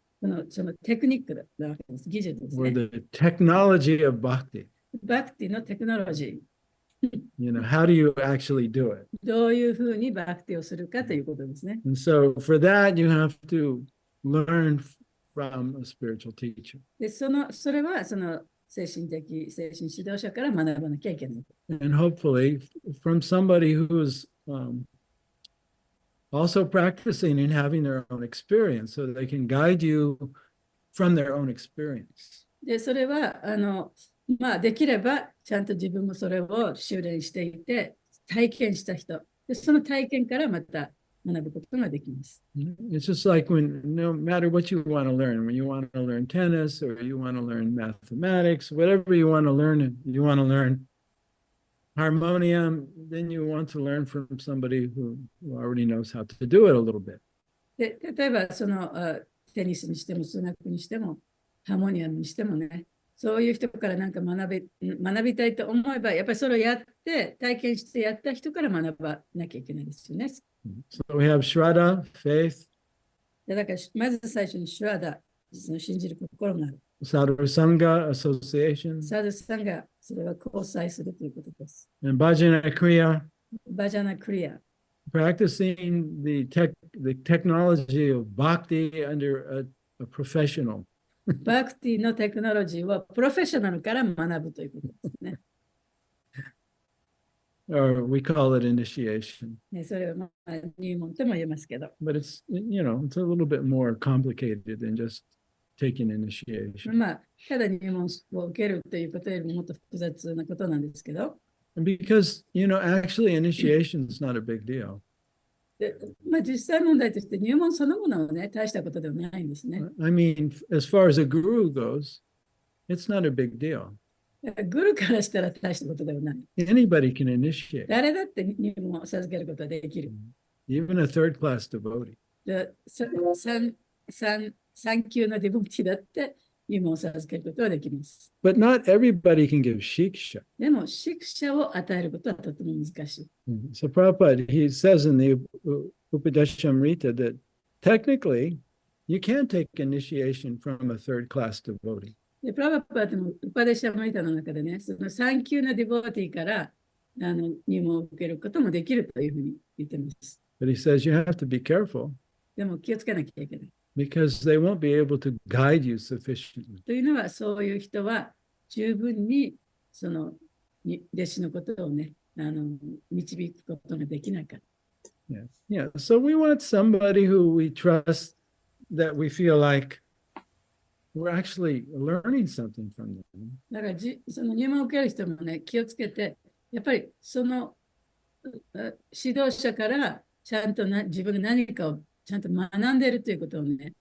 そのテクニックなわけです。技術ですね。Or the technology of bhakti. バクティのテクノロジー。You know, how do you actually do it? どういうふうにバクティをするかということですね。And so for that, you have to learn from a spiritual teacher. でそれはその精神指導者から学ばなきゃいけない。And hopefully from somebody who's also practicing and having their own experience so they can guide you from their own experience. で、それは、できれば、ちゃんと自分もそれを修練していて、体験した人。で、その体験からまた学ぶことができます。It's just like when, no matter what you want to learn, when you want to learn tennis or you want to learn mathematics, whatever you want to learn, you want to learn harmonium, then you want to learn from somebody who already knows how to do it a little bit. で、例えば、テニスにしても、数学にしても、ハーモニアムにしてもね、そういう人からなんか学びたいと思えば、やっぱりそれをやって、体験してやった人から学ばなきゃいけないですよね。So we have Shraddha, faith, でだから、まず最初にシュラダ、その信じる心がある。Sadhusanga, association, サドさんがそれは交際するということです。and Bhajana Kriya, バジャナクリア。practicing the technology of bhakti under a professional. バクティのテクノロジーをプロフェッショナルから学ぶということですね。Or we call it initiation. ね、それは入門とも言えますけど。But it's, it's a little bit more complicated than just taking initiation. ただ入門を受けるということよりももっと複雑なことなんですけど。And because, actually initiation is not a big deal. で実際問題として入門そのものはね、大したことではないんですね。I mean, as far as a guru goes, it's not a big deal. グルからしたら大したことではない。Anybody can initiate, 誰だって入門を授けることはできる。even a third class devotee. で3級のディボティだって入門を授けることはできます。But not everybody can give shiksha. でも、シクシャを与えることはとても難しい。So Prabhupada, he says in the Upadeshamrita that technically you can take initiation from a third class devotee. で、プラバパートのウパデシャマイタの中でね、その3級のディボティから入門を受けることもできるというふうに言ってます。But he says you have to be careful でも気をつけなきゃいけない。because they won't be able to guide you sufficiently. というのは、そういう人は十分にその弟子のことをね、導くことができないから。Yeah. So we want somebody who we trust, that we feel like we're actually learning something from them. だからその入門を受ける人もね、気をつけて、やっぱりその指導者からちゃんと自分が何かをちゃんと学んでいるということをね、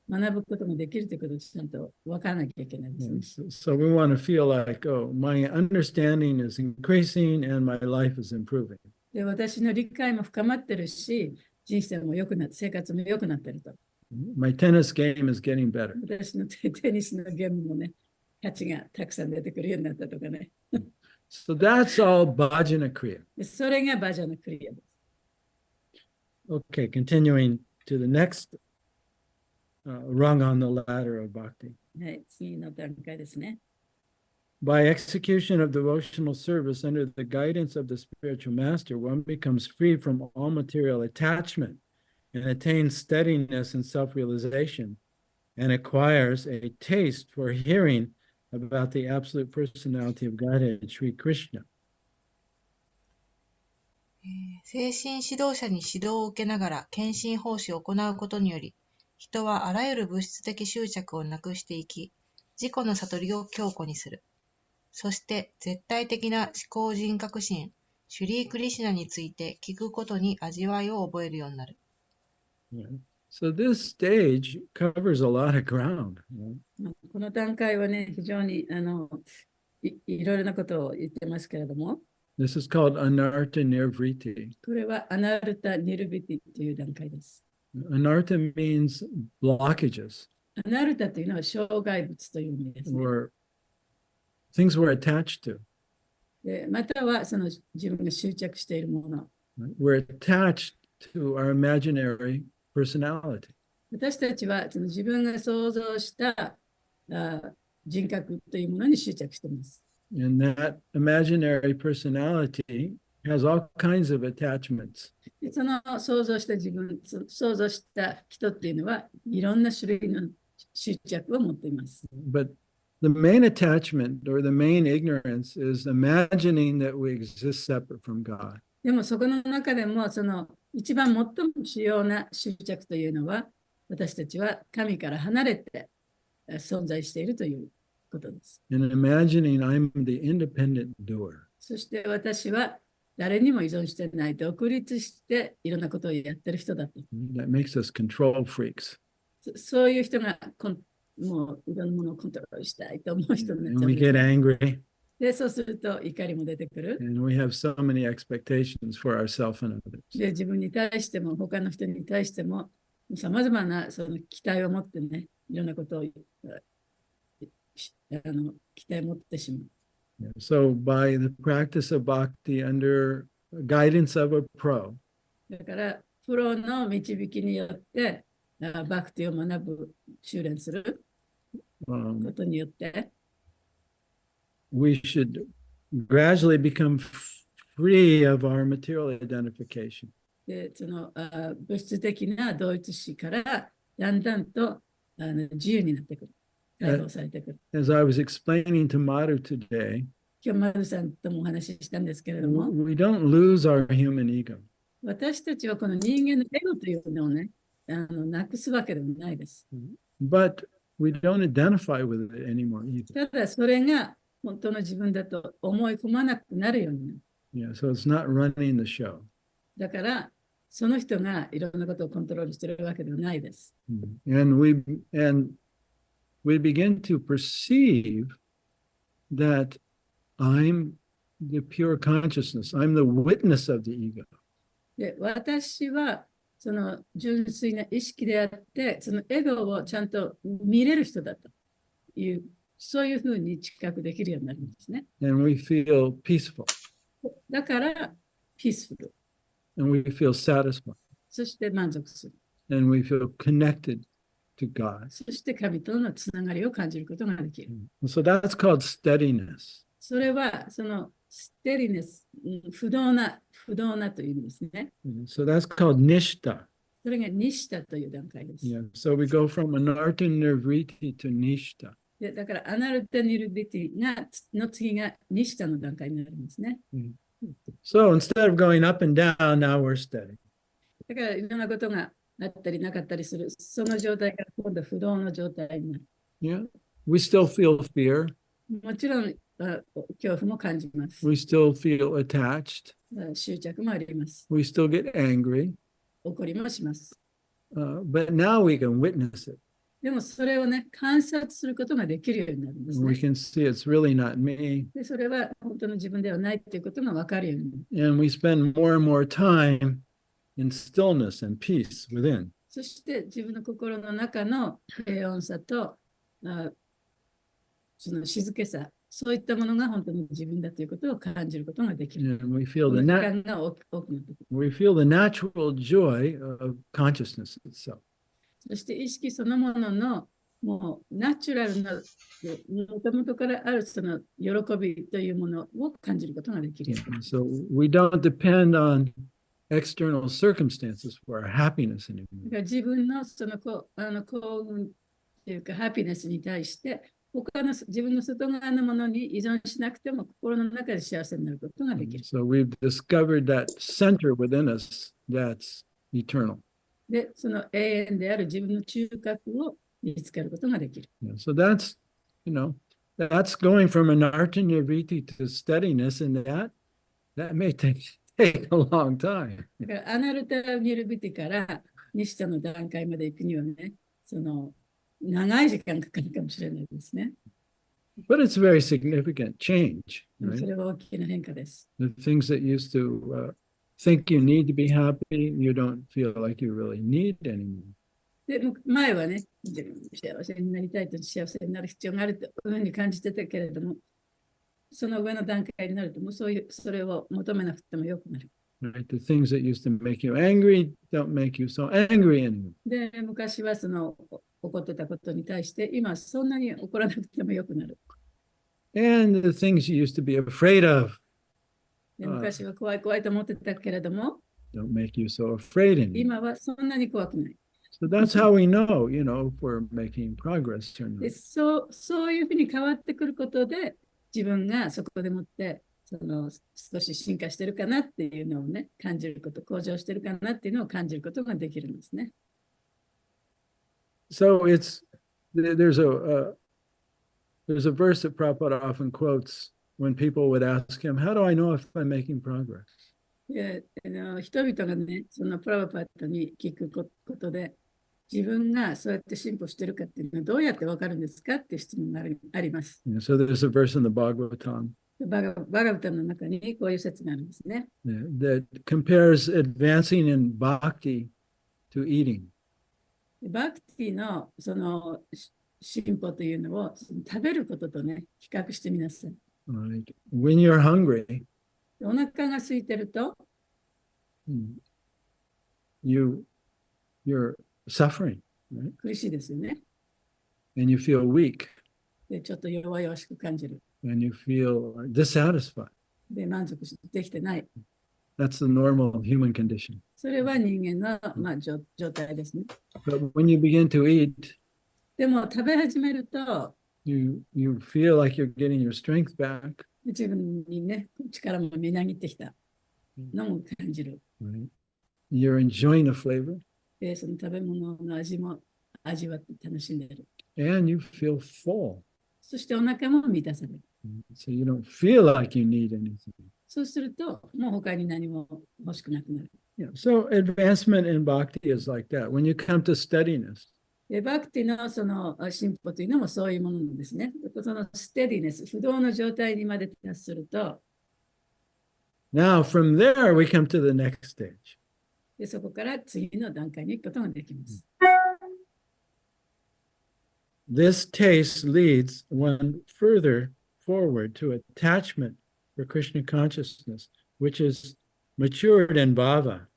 学ぶこともできるということをちゃんと分からなきゃいけないですね。So we want to feel like, oh, my understanding is increasing and my life is improving. で、私の理解も深まってるし、人生も良くなって、生活も良くなってると。My tennis game is getting better. 私のテニスのゲームもね、価値がたくさん出てくるようになったとかね。So that's all bhajana kriya. それがバジャナクリアです。Okay, continuing to the next rung on the ladder of bhakti. はい、次の段階ですね。By execution of devotional service under the guidance of the spiritual master, one becomes free from all material attachment and attains steadiness and self-realization and acquires a taste for hearing about the absolute personality of Godhead, Sri Krishna. 精神指導者に指導を受けながら献身奉仕を行うことにより、人はあらゆる物質的執着をなくしていき、自己の悟りを強固にする。そして絶対的な思考人格心、シュリー・クリシュナについて聞くことに味わいを覚えるようになる。So this stage covers a lot of ground. この段階はね、非常にいろいろなことを言ってますけれども、This is called Anartha Nirvriti. これはアナルタ・ニルビティという段階です。Anartha means blockages アナルタというのは障害物という意味ですね。or things we're attached to. でまたはその自分が執着しているもの。We're attached to our imaginary personality. 私たちはその自分が想像した人格というものに執着しています。And that imaginary personality has all kinds of attachments. でその想像した自分、想像した人っていうのはいろんな種類の執着を持っています。But the main attachment or the main ignorance is imagining that we exist separate from God. でもそこの中でもその一番最も主要な執着というのは私たちは神から離れて存在しているということです。And imagining I'm the independent doer. そして私は誰にも依存してない独立していろんなことをやってる人だと。That makes us control freaks. そういう人がもういろんなものをコントロールしたいと思う人になっ And ちゃう we んです get angry で、そうすると怒りも出てくる。 and we have so many expectations for ourselves and others. で、自分に対しても他の人に対してもさまざまなその期待を持ってね、いろんなことを期待を持ってしまう。So by the practice of bhakti under guidance of a pro, だから、プロの導きによってバクティを学ぶ、修練することによって、we should gradually become free of our material identification. でその物質的な同一視からだんだんと自由になってくる。解放されてくる。As I was explaining to Maru today, 今日、マルさんともお話ししたんですけれども、we don't lose our human ego. 私たちはこの人間のエゴというのをね、なくすわけでもないです。But we don't identify with it anymore either. ただ、それが本当の自分だと思い込まなくなるようになる。Yeah, so it's not running the show. だから、その人がいろんなことをコントロールしているわけではないです。And we begin to perceive that I'm the pure consciousness. I'm the witness of the ego. で、私はその純粋な意識であって、そのエゴをちゃんと見れる人だという、そういうふうに知覚できるようになるんですね。And we feel peaceful. だから、ピースフル。And we feel satisfied. そして満足する。And we feel connected to God. そして神とのつながりを感じることができる。So that's called steadiness. それはそのステリネス、不動なという意味ですね。So that's called nishta. それがニシタという段階です。Yeah. So we go from anartha nirvriti to nishta. でだからアナルテニルビティの次がニシタの段階になるんですね。So instead of going up and down, now we're steady. だからいろんなことがあったりなかったりする。その状態から今度不動の状態になる。Yeah. We still feel fear. もちろん恐怖も感じます。We still feel attached. 執着もあります。 We still get angry. 怒りもします。But now we can witness it. でもそれをね、観察することができるようになるんですね。We can see it's really not me. でそれは本当の自分ではないということが分かるようになる。And we spend more and more time in stillness and peace within. そして自分の心の中の平穏さとその静けさ、そういったものが本当に自分だということを感じることができる。And we feel 時 the 間が多くなってくる。 we feel the natural joy of consciousness itself. そして意識そのもののもうナチュラルなもともとからあるその喜びというものを感じることができる。And so we don't depend on external circumstances for our happiness だ anymore. から自分のその幸運というかハピネスに対して他の自分の外側のものに依存しなくても心の中で幸せになることができる。 So we've discovered that center within us that's eternal. で、その永遠である自分の中核を見つけることができる。Yeah, so that's, that's going from anartha nirvriti to steadiness, and that may take a long time. だからアナルタニルビティからニシタの段階まで行くにはね、その長い時間かかるかもしれないですね。But it's a very significant change, そ right? れは大きな変化です。 The things that used to think you need to be happy, you don't feel like you really need anymore. で、前はね、自分幸せになりたいと幸せになる必要があるというふうに感じてたけれども、その上の段階になると、もうそれを求めなくてもよくなる。Right? The things that used to make you angry don't make you so angry anymore. で、昔はその怒ってたことに対して、今そんなに怒らなくてもよくなる。And the things you used to be afraid of で、昔は怖い怖いと思ってたけれども、don't make you so afraid anymore. 今はそんなに怖くない。So that's how we know, if we're making progress or で not. そういうふうに変わってくることで、自分がそこでもって少し進化してるかなっていうのをね、感じること、向上してるかなっていうのを感じることができるんですね。So there's a verse that Prabhupada often quotes when people would ask him, how do I know if I'm making progress? で人々がね、そのプラバパットに聞くことで、自分がそうやって進歩してるかっていうのはどうやってわかるんですかっていう質問があります。So there's a verse in the Bhagavatam バガヴタの中にこういう説があるんですね。that compares advancing in bhakti to eating. バクティの進歩というのを食べることとね、比較してみなさい。Right? When you're hungry, お腹が空いてると、you're suffering, right? 苦しいですよね。And you feel weak, で、ちょっと弱々しく感じる。and you feel dissatisfied. で、満足できてない。That's the normal human condition. それは人間の、状態ですね。But when you begin to eat, でも食べ始めると、you feel like you're getting your strength back. 自分にね、力もみなぎってきたのも感じる。Right? You're enjoying the flavor, で、その食べ物の味も味わって楽しんでる。and you feel full. そしてお腹も満たされる。So you don't feel like you need anything. そうすると、もう他に何も欲しくなくなる。Yeah. So advancement in bhakti is like that. When you come to steadiness, で、バクティのその進歩というのもそういうものなんですね。そのステディネス、不動の状態にまで達すると、now from there we come to the next stage. でそこから次の段階に行くことができます。This taste leads one further forward to attachment for Krishna consciousness, which is matured in bhava,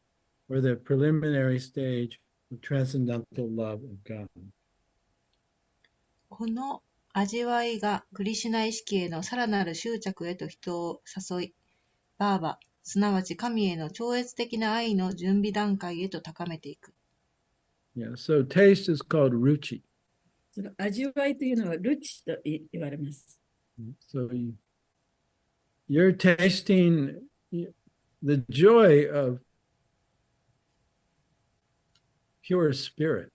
or the preliminary stage of transcendental love of God. この味わいがクリシュナ意識へのさらなる執着へと人を誘い、バーバ、すなわち神への超越的な愛の準備段階へと高めていく。Yeah, so taste is called ruchi. その味わいというのはルチと言われます。So you're tasting the joy of pure spirit.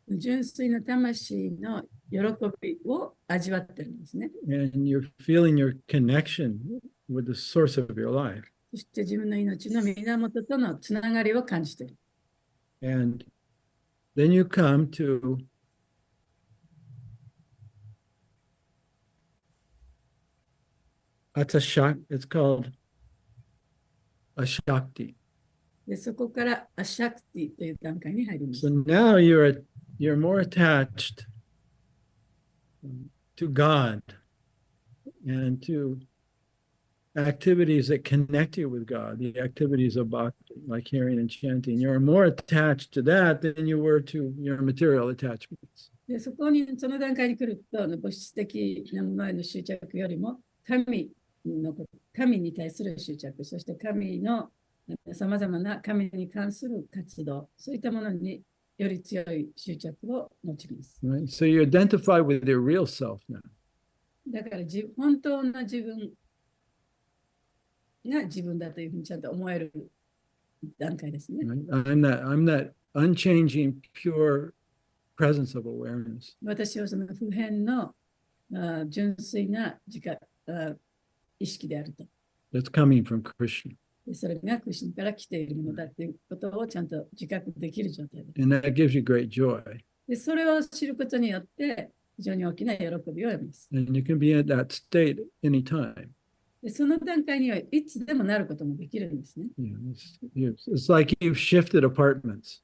純粋な魂の喜びを味わってるんですね。And you're feeling your connection with the source of your life. そして自分の命の源とのつながりを感じている。And then you come to it's called a shakti. でそこからアシャクティという段階に入ります。So now you're more attached to God and to activities that connect you with God, the activities of bhakti, like hearing and chanting. You're more attached to that than you were to your material attachments. でその段階に来ると、物質的なものへの執着よりも神に対する執着、そして神のさまざまな神に関する活動、そういったものにより強い執着を持ちます。Right? So you identify with your real self now. だから本当の自分が自分だというふうにちゃんと思える段階ですね。Right? I'm that unchanging, pure presence of awareness. 私はその不変の純粋な意識であると。That's coming from Krishna. それがクリシュナから来ているものだということをちゃんと自覚できる状態です。And that gives you great joy. でそれを知ることによって非常に大きな喜びを得ます。And you can be in that state anytime. でその段階にはいつでもなることもできるんですね。It's like you've shifted apartments.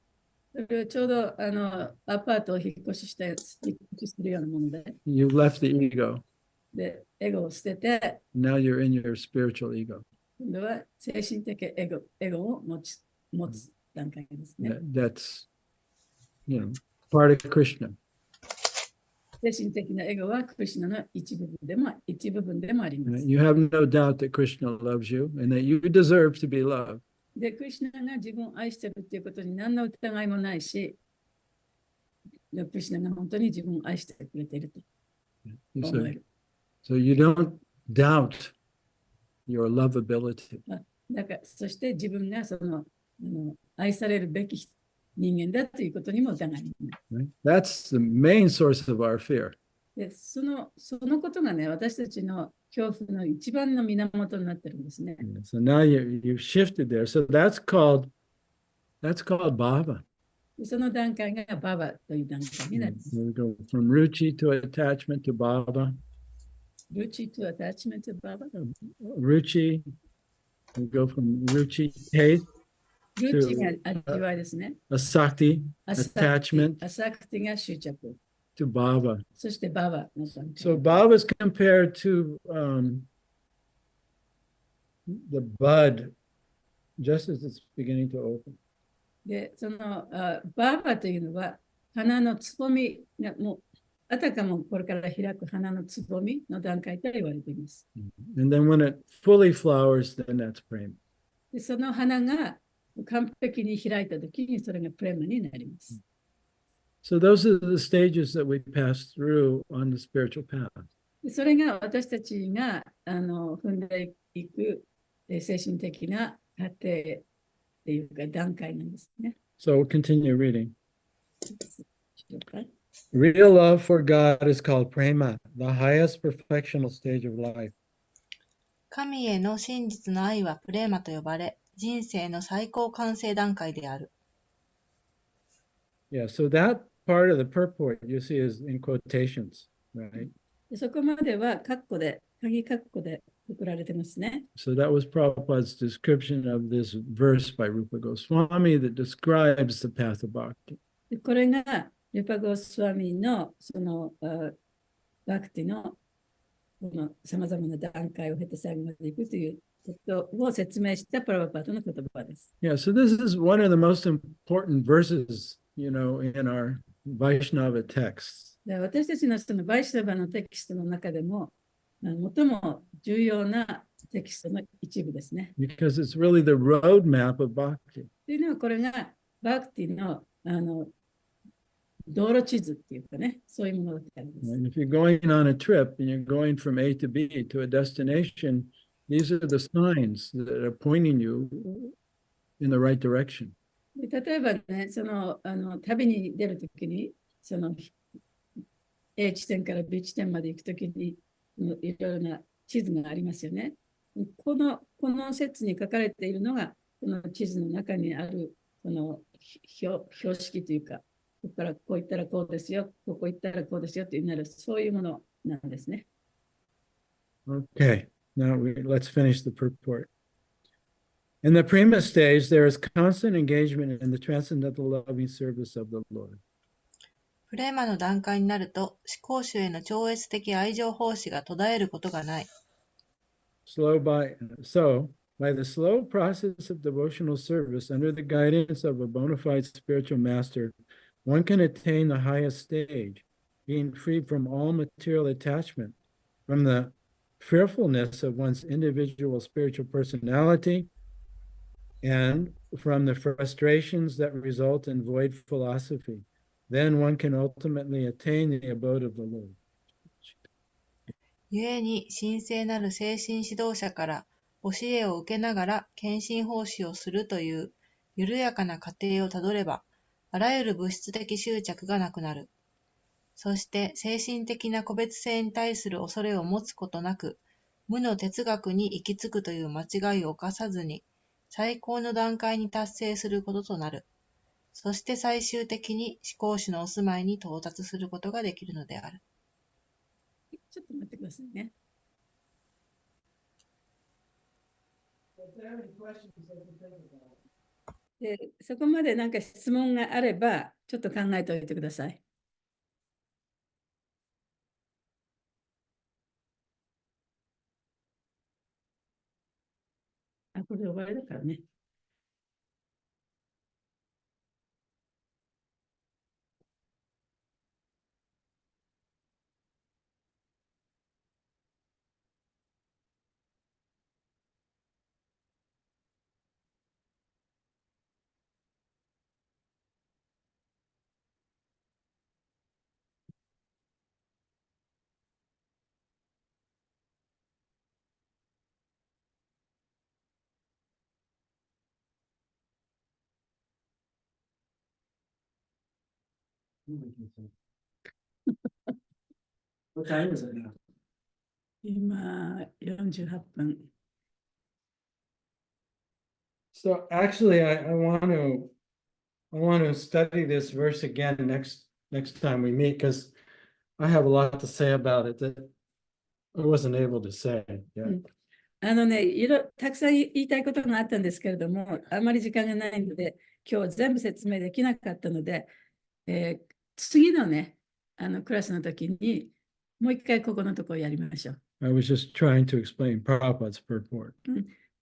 それはちょうどアパートを引っ越しするようなもので。You left the ego. で、エゴを捨てて、Now you're in your spiritual ego. 今度は精神的エゴを持つ段階ですね。That's, part of Krishna. 精神的なエゴはクリシュナの一部分でもあります。You have no doubt that Krishna loves you and that you deserve to be loved. で、クリシュナが自分を愛しているということに何の疑いもないし、クリシュナが本当に自分を愛してくれていると So, 思える。so you don't doubt your lovability. だからそして自分が愛されるべき人間だということにも疑いない。Right? That's the main source of our fear. でそのことがね、私たちの恐怖の一番の源になってるんですね。So now you've shifted there. So that's called bhava. でその段階がババという段階になります。We go from ruchi to attachment to bhava. ルチとアタッチメントババ。Ruchi, we go from ruchi taste ルチが味わいですね。asakti ア attachment サクティが執着。 to bhava. そしてババの段階。 So bhava is compared to the bud just as it's beginning to open. で、バーバというのは花のつぼみがもうあたかもこれから開く花のつぼみの段階と言われています。And then when it fully flowers, then that's prema. で、その花が完璧に開いたときにそれがプレマになります。So those are the stages that we pass through on the spiritual path. でそれが私たちが踏んでいく精神的な過程っていうか段階なんですね。So we'll continue reading. Real love for God is called prema, the highest perfectional stage of life. 神への真実の愛はプレーマと呼ばれ、人生の最高完成段階である。Yeah, so that part of the purport you see is in quotations, right? でそこまでは鍵括弧で送られてますね。So that was Prabhupada's description of this verse by Rupa Goswami that describes the path of bhakti. でこれがルパゴスワミのバクティのさまざまな段階を経て最後までいくということを説明したプラバパートの言葉です。Yeah, so this is one of the most important verses, in our Vaishnava texts. で私たちのそのバイシャバのテキストの中でも最も重要なテキストの一部ですね。Because it's really the roadmap of bhakti. というのはこれがバクティの道路地図っていうかね、そういうものだったんです。And if you're going on a trip and you're going from A to B to a destination, these are the signs that are pointing you in the right direction. で例えばね、旅に出るときに、A 地点から B 地点まで行くときに、いろいろな地図がありますよね。この説に書かれているのが、この地図の中にある、標識というか、ここからこう行ったらこうですよ、ここ行ったらこうですよというなる、そういうものなんですね。Okay, now let's finish the purport. In the prima stage, there is constant engagement in the transcendental loving service of the Lord. プレーマの段階になると、思考主への超越的愛情奉仕が途絶えることがない。So, by the slow process of devotional service under the guidance of a bona fide spiritual master, one can attain the highest stage, being free from all material attachment, from the fearfulness of one's individual spiritual personality, and from the frustrations that result in void philosophy. Then one can ultimately attain the abode of the Lord. 故に神聖なる精神指導者から教えを受けながら献身奉仕をするという緩やかな過程をたどれば、あらゆる物質的執着がなくなる。そして精神的な個別性に対する恐れを持つことなく、無の哲学に行き着くという間違いを犯さずに、最高の段階に達成することとなる。そして最終的に思考主のお住まいに到達することができるのである。ちょっと待ってくださいね。でそこまで何か質問があれば、ちょっと考えておいてください。これで終わりだからね。What time is it now? 今、48分。So actually, I want to study this verse again next time we meet because I have a lot to say about it that I wasn't able to say. Yeah. たくさん言いたいことがあったんですけれども、あまり時間がないので、今日全部説明できなかったので、次のね、クラスの時に、もう一回ここのところをやりましょう。I was just trying to explain Prabhupada's purport.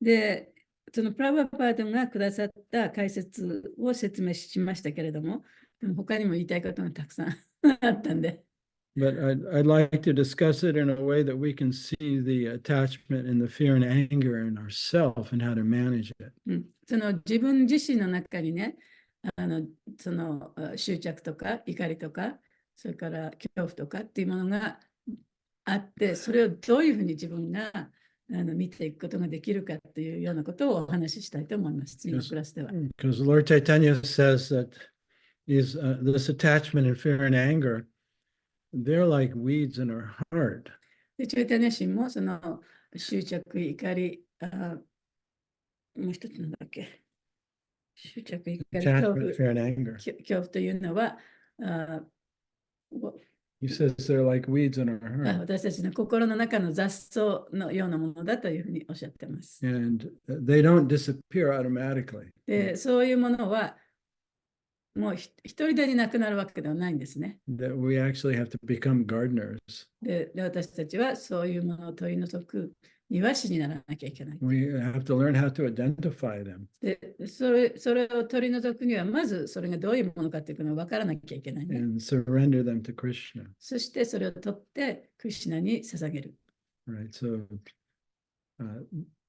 で、そのプラバパートがくださった解説を説明しましたけれども、でも他にも言いたいことがたくさんあったんで。But I'd like to discuss it in a way that we can see the attachment and the fear and anger in ourselves and how to manage it. その自分自身の中にね、その執着とか怒りとか、それから恐怖とかっていうものがあって、それをどういうふうに自分が見ていくことができるかっていうようなことをお話ししたいと思います。次のクラスでは。Because Lord Chaitanya says that this attachment and fear and anger, they're like weeds in our heart. で、チュータネシンもその執着、怒り、もう一つなんだっけ。執着、怒り、恐 Attachment, fear, and anger. 怖というのは、He says they're like weeds in our heart. 私たちの心の中の雑草のようなものだというふうにおっしゃっています。And they don't disappear automatically. で、そういうものはもう一人でになくなるわけではないんですね。That we actually have to become gardeners. で、私たちはそういうものを取り除く庭師にならなきゃいけない。We have to learn how to identify them. で、それを取り除くには、まずそれがどういうものかっていうのを分からなきゃいけないね。And surrender them to Krishna. そしてそれを取ってクリシュナに捧げる。Right. So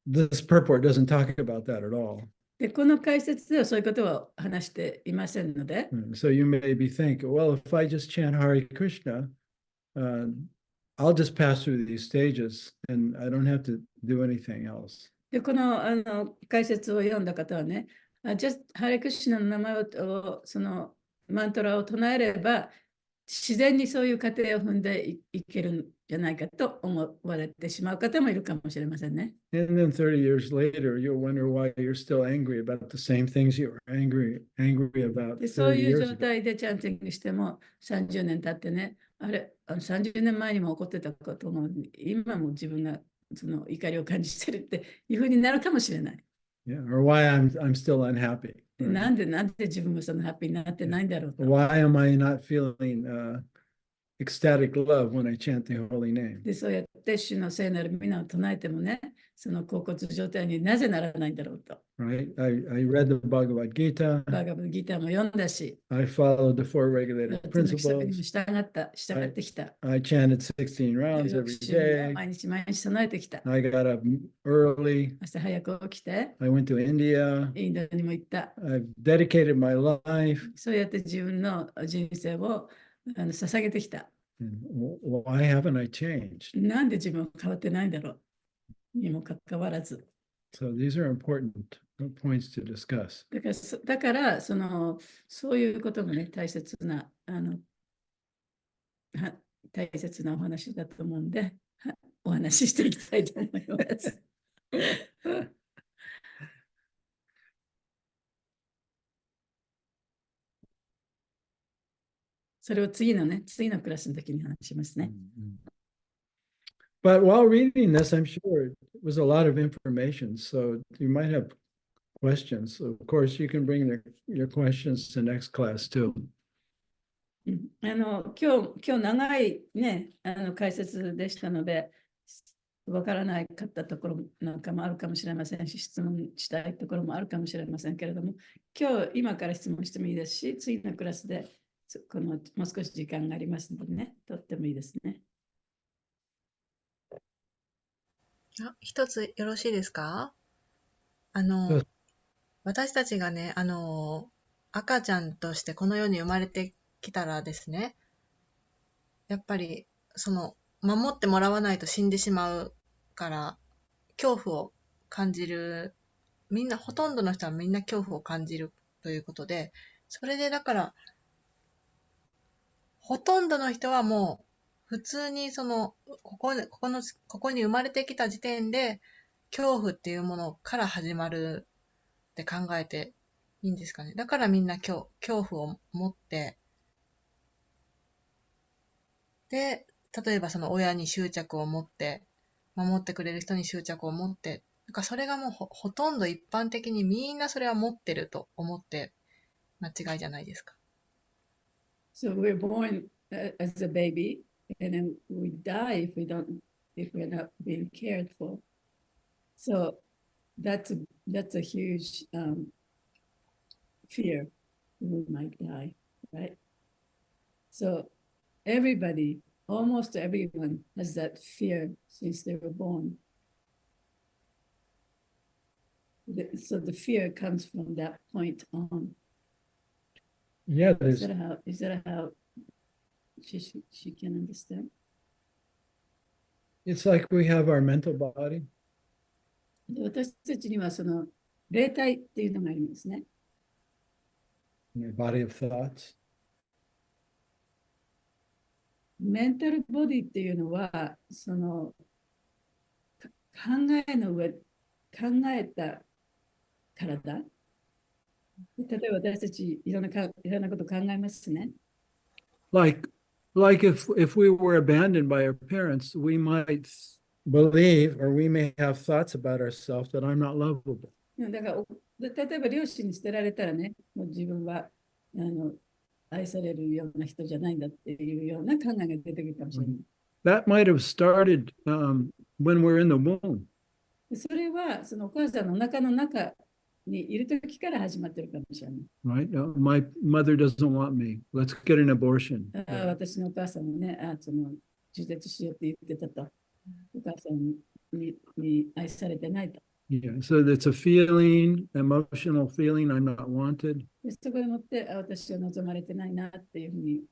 this purport doesn't talk about that at all. で、この解説ではそういうことは話していませんので、So you maybe think, well, if I just chant Hare Krishna, I'll just pass through these stages and I don't have to do anything else. で、この、解説を読んだ方はね、ハレクシナの名前を、そのマントラを唱えれば、自然にそういう過程を踏んでいけるんじゃないかと思われてしまう方もいるかもしれませんね。And then 30 years later, you'll wonder why you're still angry about the same things you were angry about で、そう30いう years 状 ago. 態でチャンティングしても30年経ってね、30年前にも起こってたことも今も自分がその怒りを感じてるっていうふうになるかもしれない。Yeah, or why I'm still unhappy. で、なんで自分がそのハッピーになってないんだろうと。Why am I not feeling ecstatic love when I chant the holy name? で、そうやって主の聖なる皆を唱えてもね、その恍惚状態になぜならないんだろうと。Right? I read the Bhagavad Gita. バガヴァッドギターも読んだし、I followed the four regulated 4つの規則にも principles. 従ってきた。I chanted 16 rounds 16 every 週も day. 毎日備えてきた。 I got up early. 朝早く起きて、I went to India. インドにも行った。I've dedicated my life. そうやって自分の人生を捧げてきた。And why haven't I changed? なんで自分は変わってないんだろうにもかかわらず。So these are important points to discuss. だからそういうことがね、大切なお話だと思うんで、お話ししていきたいと思います。それを次のクラスの時に話しますね。But while reading this, I'm sure it was a lot of information. So you might have questions. So of course, you can bring your questions to next class too. 今日長いね、解説でしたので、わからないかったところなんかもあるかもしれませんし、質問したいところもあるかもしれませんけれども、今から質問してもいいですし、次のクラスでもう少し時間がありますのでね、とってもいいですね。一つよろしいですか？私たちがね、赤ちゃんとしてこの世に生まれてきたらですね、やっぱり、守ってもらわないと死んでしまうから、恐怖を感じる、ほとんどの人はみんな恐怖を感じるということで、それでだから、ほとんどの人はもう、普通にここに生まれてきた時点で、恐怖っていうものから始まるって考えていいんですかね。だからみんな恐怖を持って、で、例えばその親に執着を持って、守ってくれる人に執着を持って、なんかそれがもうほとんど一般的にみんなそれは持ってると思って間違いじゃないですか。So we're born as a baby, and then we die if we're not being cared for. So that's a huge fear. We might die, right? So everybody, almost everyone, has that fear since they were born. So the fear comes from that point on. Yeah, Is that how she can understand? it's like we have our mental body. で私たちにはその霊体っていうのがありますね。Your body of thoughts. メンタルボディっていうのは、その考えた体。例えば私たちいろんなこと考えますね。Like if we were abandoned by our parents, we might believe or we may have thoughts about ourselves that I'm not lovable. だから例えば両親に捨てられたらね、もう自分は愛されるような人じゃないんだっていうような考えが出てくるかもしれない。That might have started when we're in the womb. それはそのお母さんのお腹の中にいる時から始まってるかもしれない。Right? My mother doesn't want me. Let's get an abortion. 私のお母さんもね、中絶しようって言ってたと。お母さんに愛されてないと。Yeah, so it's a feeling, emotional feeling, I'm not wanted. でそこでもって私は望まれてないなっていうふうに、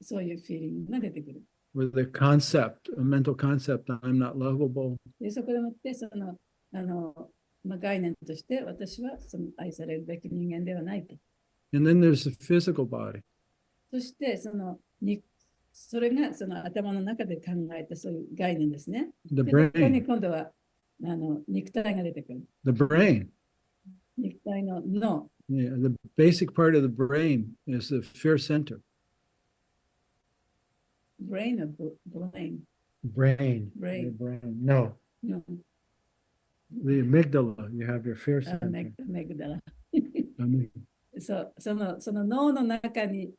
そういうフィーリングが出てくる。With a concept, a mental concept, I'm not lovable. でそこでもって概念として私はその愛されるべき人間ではないと。And then there's the physical body. そしてそれがその頭の中で考えたそういう概念ですね。The でここに brain. 今度は肉体が出てくる。The brain. 肉体の脳。Yeah, the basic part of the brain is the fear center. brain or brain? Brain. Brain. The brain. No, No. the amygdala. You have your fear center. アメグダラ。 Amygdala. その脳の中に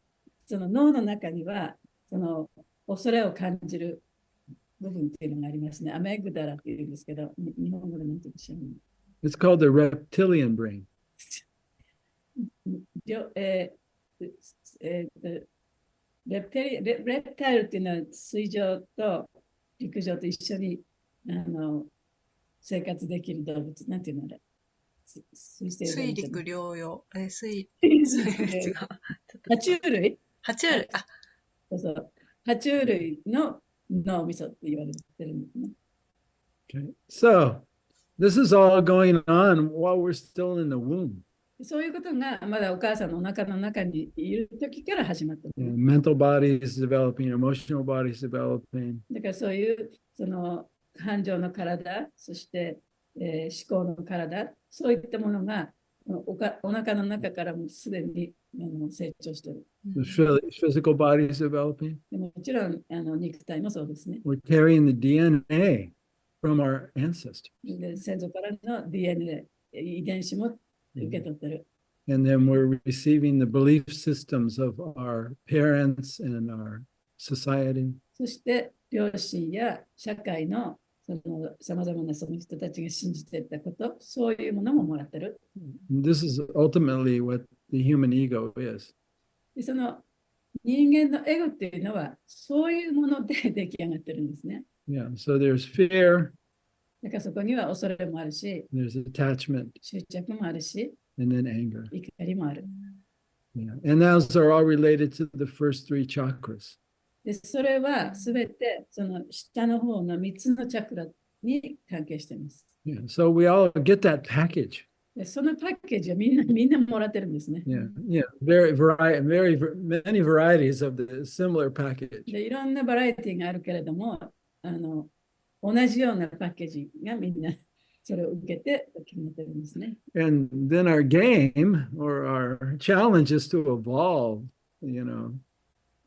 はその恐れを感じる部分っていうのがありますね。アメグダラっていうんですけど、日本語で何て言うんでしょうね。It's called the reptilian brain. レプタイルっていうのは水上と陸上と一緒に生活できる動物。なんていうのあれ？水陸両用。違う。爬虫類？爬虫類。あ、そうそう。爬虫類の脳みそって言われてるんですね。Okay. So this is all going on while we're still in the womb. そういうことがまだお母さんのお腹の中にいる時から始まった。Mental body is developing, emotional body is developing. だからそういうその感情の体、そして、思考の体、そういったものがお腹の中からもすでに成長している。The physical body is developing. でもちろん肉体もそうですね。We're carrying the DNA from our ancestors. で先祖からの DNA、遺伝子も受け取ってる。And then we're receiving the belief systems of our parents and our society. そして両親や社会のさまざまなその人たちが信じていたこと、そういうものももらってる。This is ultimately what the human ego is. でその人間のエゴっていうのはそういうもので出来上がってるんですね。Yeah, so there's fear. だからそこには恐れもあるし、there's attachment, 執着もあるし、 and then anger. 怒りもある。Yeah. And those are all related to the first three chakras. でそれはすべてその下の方の3つのチャクラに関係しています。Yeah. So we all get that package. でそのパッケージをみんなもらってるんですね。Yeah, yeah, many varieties of the similar package. でいろんなバラエティがあるけれども、同じようなパッケージがみんなそれを受けて決めてるんですね。And then our game or our challenge is to evolve, you know,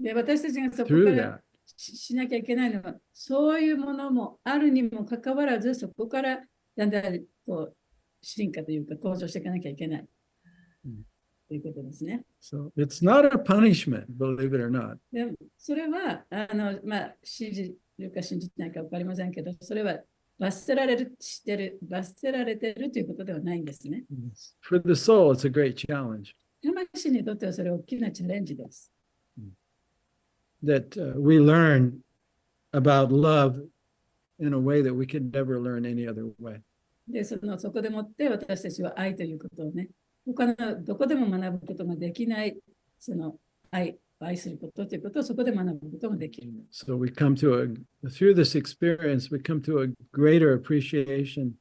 で私たちがそこか through ら that. しなきゃいけないのは、そういうものもあるにもかかわらず、そこからだんだんこう進化というか向上していかなきゃいけないということですね。So it's not a punishment, believe it or not. でもそれは信じるか信じないか分かりませんけど、それは罰せられてるということではないんですね。For the soul, it's a great challenge 魂にとってはそれは大きなチャレンジです。that we learn about love in a way that we could never learn any other way. で、そこでもって私たちは愛ということをね、他のどこでも学ぶことができない、その愛することということをそこで学ぶことができる。So through this experience, we come to a greater appreciation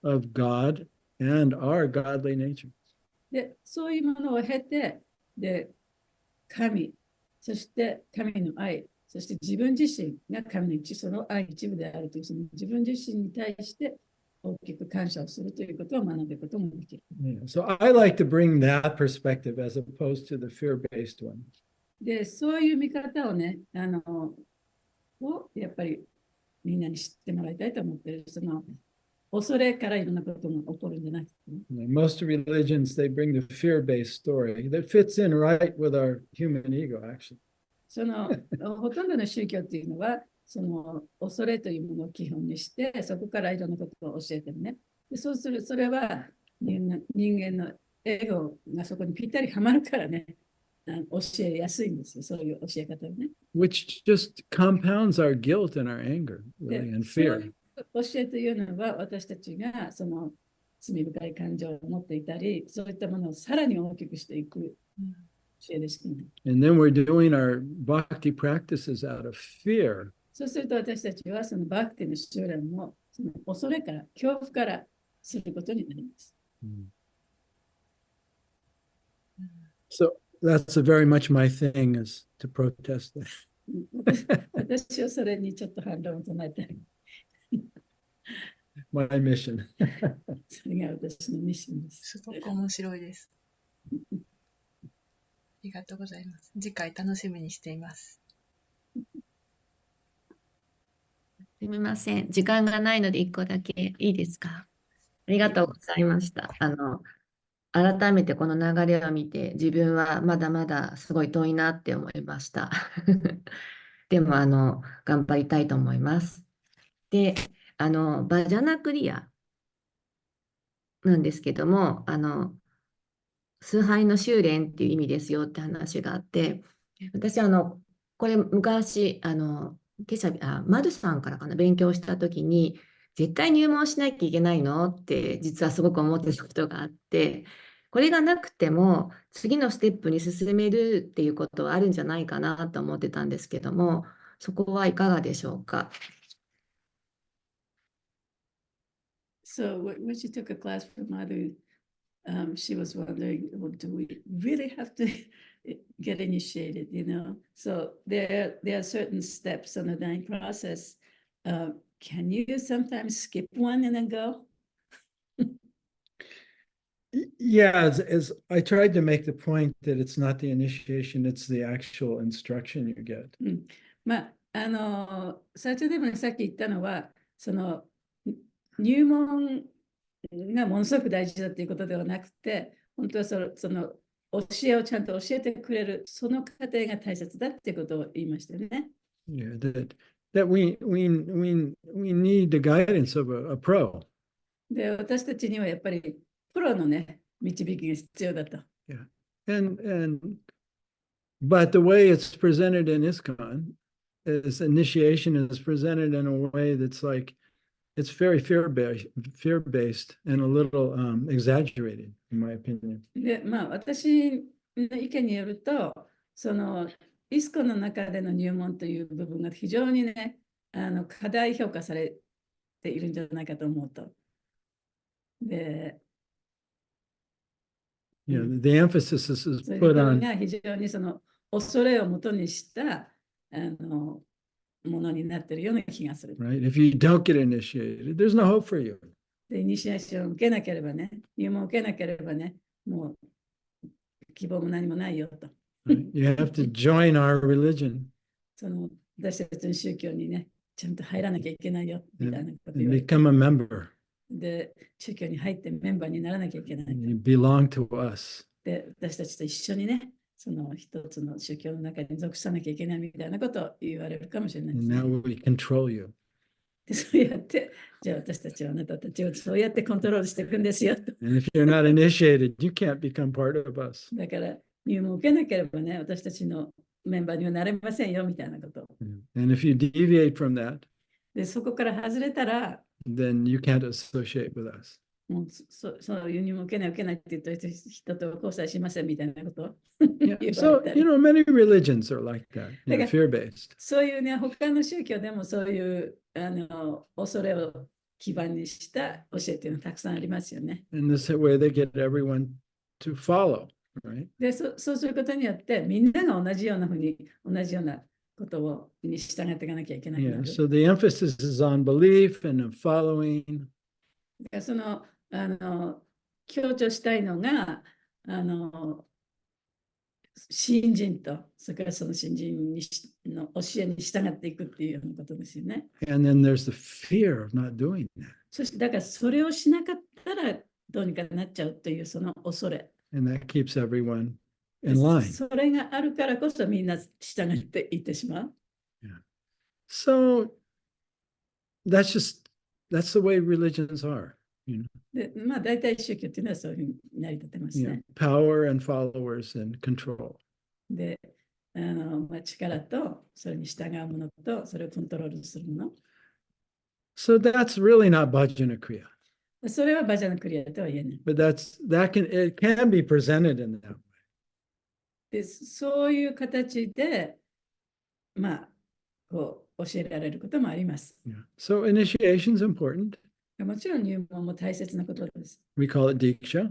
of God and our godly nature. で、そういうものを経て、で、神、そして神の愛、そして自分自身が神のその愛一部であるという、その自分自身に対して大きく感謝をするということを学ぶこともできる。Yeah. So I like to bring that perspective as opposed to the fear-based one. で、そういう見方をね、やっぱりみんなに知ってもらいたいと思っている。その恐れからいろんなことが起こるんじゃなくて、ね。Most religions, they bring the fear-based story that fits in right with our human ego, actually. そのほとんどの宗教っていうのは、その恐れというものを基本にして、そこからいろんなことを教えてるね。でそうする、それは人間のエゴがそこにぴったりはまるからね、教えやすいんですよ、そういう教え方をね。Which just compounds our guilt and our anger, で really, and そうい fear. う教えというのは、私たちがその罪深い感情を持っていたり、そういったものをさらに大きくしていく教えでしかない。And then we're doing our bhakti practices out of fear. そうすると私たちはそのバクティの修練もその恐れから、恐怖からすることになります。So that's very much my thing is to protest that. 私はそれにちょっと反論を唱えたい。My mission. それが私のミッションです。すごく面白いです。ありがとうございます。次回楽しみにしています。すみません。時間がないので1個だけいいですか？ありがとうございました。改めてこの流れを見て、自分はまだまだすごい遠いなって思いました。でも、頑張りたいと思います。で、バジャナクリアなんですけども、崇拝の修練っていう意味ですよって話があって、私、これ昔、マルさんからかな、勉強したときに、絶対入門しなきゃいけないのって実はすごく思ってたことがあって、これがなくても次のステップに進めるっていうことはあるんじゃないかなと思ってたんですけども、そこはいかがでしょうか。So when she took a class from Madhu, she was wondering, well, do we really have to get initiated, you know? So there are certain steps on the dying process. Can you sometimes skip one and then go? Yeah, as I tried to make the point that it's not the initiation, it's the actual instruction you get. まあ、最初でもさっき言ったのは、その入門がものすごく大事だということではなくて、本当はその教えをちゃんと教えてくれる、その過程が大切だっていうことを言いましたよね。Yeah, that we need the guidance of a pro. で、私たちにはやっぱりプロのね、導きが必要だと。Yeah. But the way it's presented in ISKCON is initiation is presented in a way that's like it's very fear-based and a little exaggerated, in my opinion. で、私の意見によると、そのイスコの中での入門という部分が非常にね、過大評価されているんじゃないかと思うと。で、You know, the emphasis is そういう put ところ on が非常にその恐れをもとにしたものになっているような気がする。 right. If you don't get initiated, there's no hope for you. で、イニシアチョンを受けなければね、入門を受けなければね、もう希望も何もないよと。Right? You have to join our religion その私たちの宗教にね、ちゃんと入らなきゃいけないよみたいなこと言 and われて、 become a member. で、宗教に入ってメンバーにならなきゃいけない。 And you belong to us. で、私たちと一緒にね、その一つの宗教の中に属さなきゃいけないみたいなことを言われるかもしれないで And すね。 now we control you. で、そうやって、じゃあ私たちはあなたたちをそうやってコントロールしていくんですよと。 And if you're not initiated, you can't become part of us. だから入門を受けなければね、私たちのメンバーにはなれませんよみたいなこと。 And if you deviate from that, で、そこから外れたら、 then you can't associate with us. もうそういう入門を受けない受けないって言った人と交際しませんみたいなことを Yeah. 言わ So, れたり you know, many religions are like that, you know, Okay. fear-based. そういうね、他の宗教でもそういう恐れを基盤にした教えっていうのはたくさんありますよね。 In this way, they get everyone to follow, right? で、そうすることによってみんなが同じようなふうに同じようなことをに従っていかなきゃいけない。 Yeah. So the emphasis is on belief and on following. だからその強調したいのが信心と、それからその信心の教えに従っていくっていうようなことですよね。 And then there's the fear of not doing that. そしてだからそれをしなかったらどうにかなっちゃうというその恐れ。 And that keeps everyone in line. それがあるからこそみんな従っていってしまう。 So that's the way religions are. You know, で、まあ大体宗教っていうのはそういうふうに成り立ってますね。 power and followers and control. で、力とそれに従うものとそれをコントロールするもの。 So that's really not Bhajanakriya. それはバジャナクリアとは言えない。 But it can be presented in that way. で、そういう形で、まあ、こう教えられることもあります。 Yeah. So initiation is important. もちろん入門も大切なことです。 We call it diksha.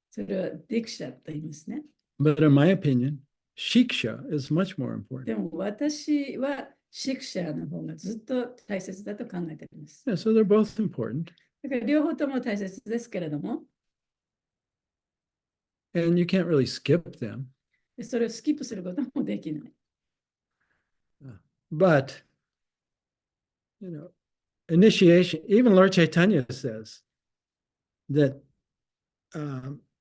それはディクシャと言いますね。 But in my opinion, shiksha is much more で important. も私はシクシャの方がずっと大切だと考えています。 Yeah, so they're both important. だから両方とも大切ですけれども、 And you can't really skip them. それをスキップすることもできない。 But, you know, initiation, even Lord Chaitanya says that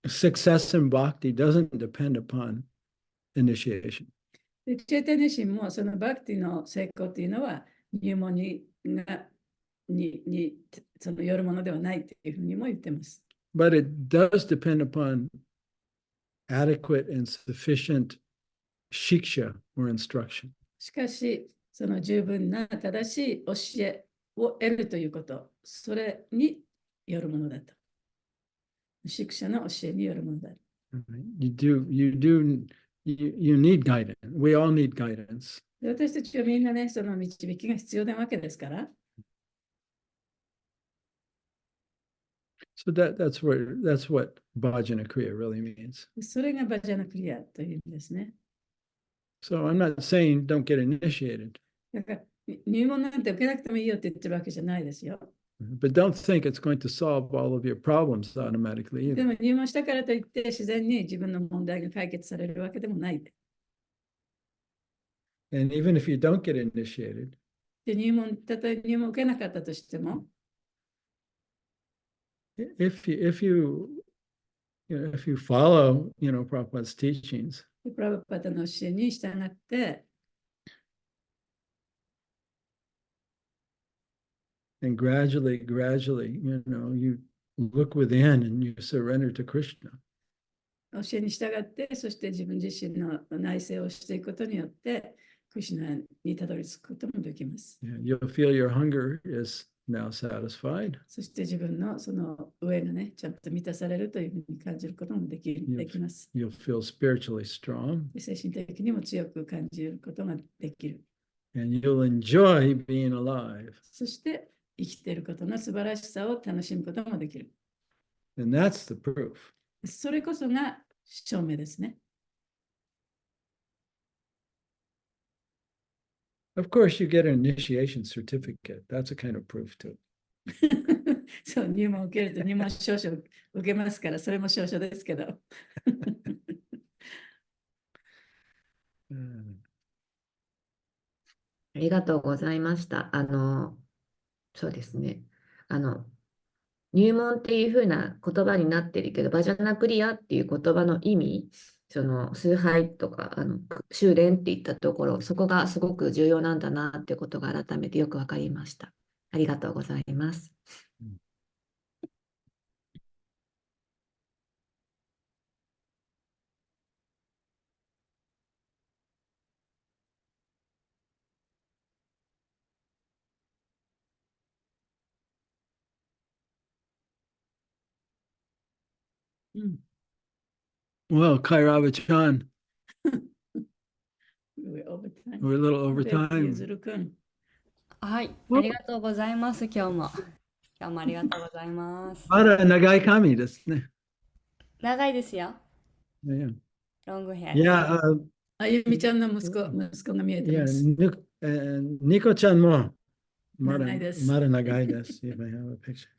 success in bhakti doesn't depend upon initiation. でチェータニシンもそのバクティの成功というのは入門にそのよるものではないというふうにも言ってます。 But it does depend upon adequate and sufficient shiksha or instruction. しかし、その十分な正しい教えを得るということ、それによるものだと。シクシャの教えによるものだ。 You need guidance. We all need guidance. で私たちはみんなね、その導きが必要なわけですから。 So that's what Bhajanakriya really means. それがバジャナクリアというんですね。 So I'm not saying don't get initiated, だから入門なんて受けなくてもいいよって言ってるわけじゃないですよ。 but don't think it's going to solve all of your problems automatically で either. も入門したからといって自然に自分の問題が解決されるわけでもない。 And even if you don't get initiated, でたとえ入門を受けなかったとしても、 if you follow, Prabhupada's teachings, プラブパタの教えに従って、 and gradually, you look within and you surrender to Krishna. 教えに従って、そして自分自身の内省をしていくことによって、クリシュナにたどり着くこともできます。 You'll feel your hunger is now satisfied. そして自分のその上がね、ちゃんと満たされるというふうに感じることもできます。 You'll feel spiritually strong. 精神的にも強く感じることができる。 And you'll enjoy being alive. そして生きていることの素晴らしさを楽しむこともできる。 And that's the proof. それこそが証明ですね。Of course, you get an initiation certificate. That's a kind of proof too. そう、入門を受けると入門証書を受けますから、それも証書ですけど。うんありがとうございました。そうですね。入門っていう風な言葉になってるけど、バジャナクリアっていう言葉の意味、その崇拝とか修練っていったところ、そこがすごく重要なんだなっていうことが改めてよくわかりました。ありがとうございます。うん。Well, Kairava-chan, We're over time. we're a little over で、ゆず time. るくん。はい、ありがとうございます、今日も。今日もありがとうございます。まだ長い髪ですね。長いですよ。 Yeah. ロングヘアです。Yeah, あゆみちゃんの息子が見えてま yeah, す。ニコちゃんもまだ長いです。まだ長いです。If I have a picture.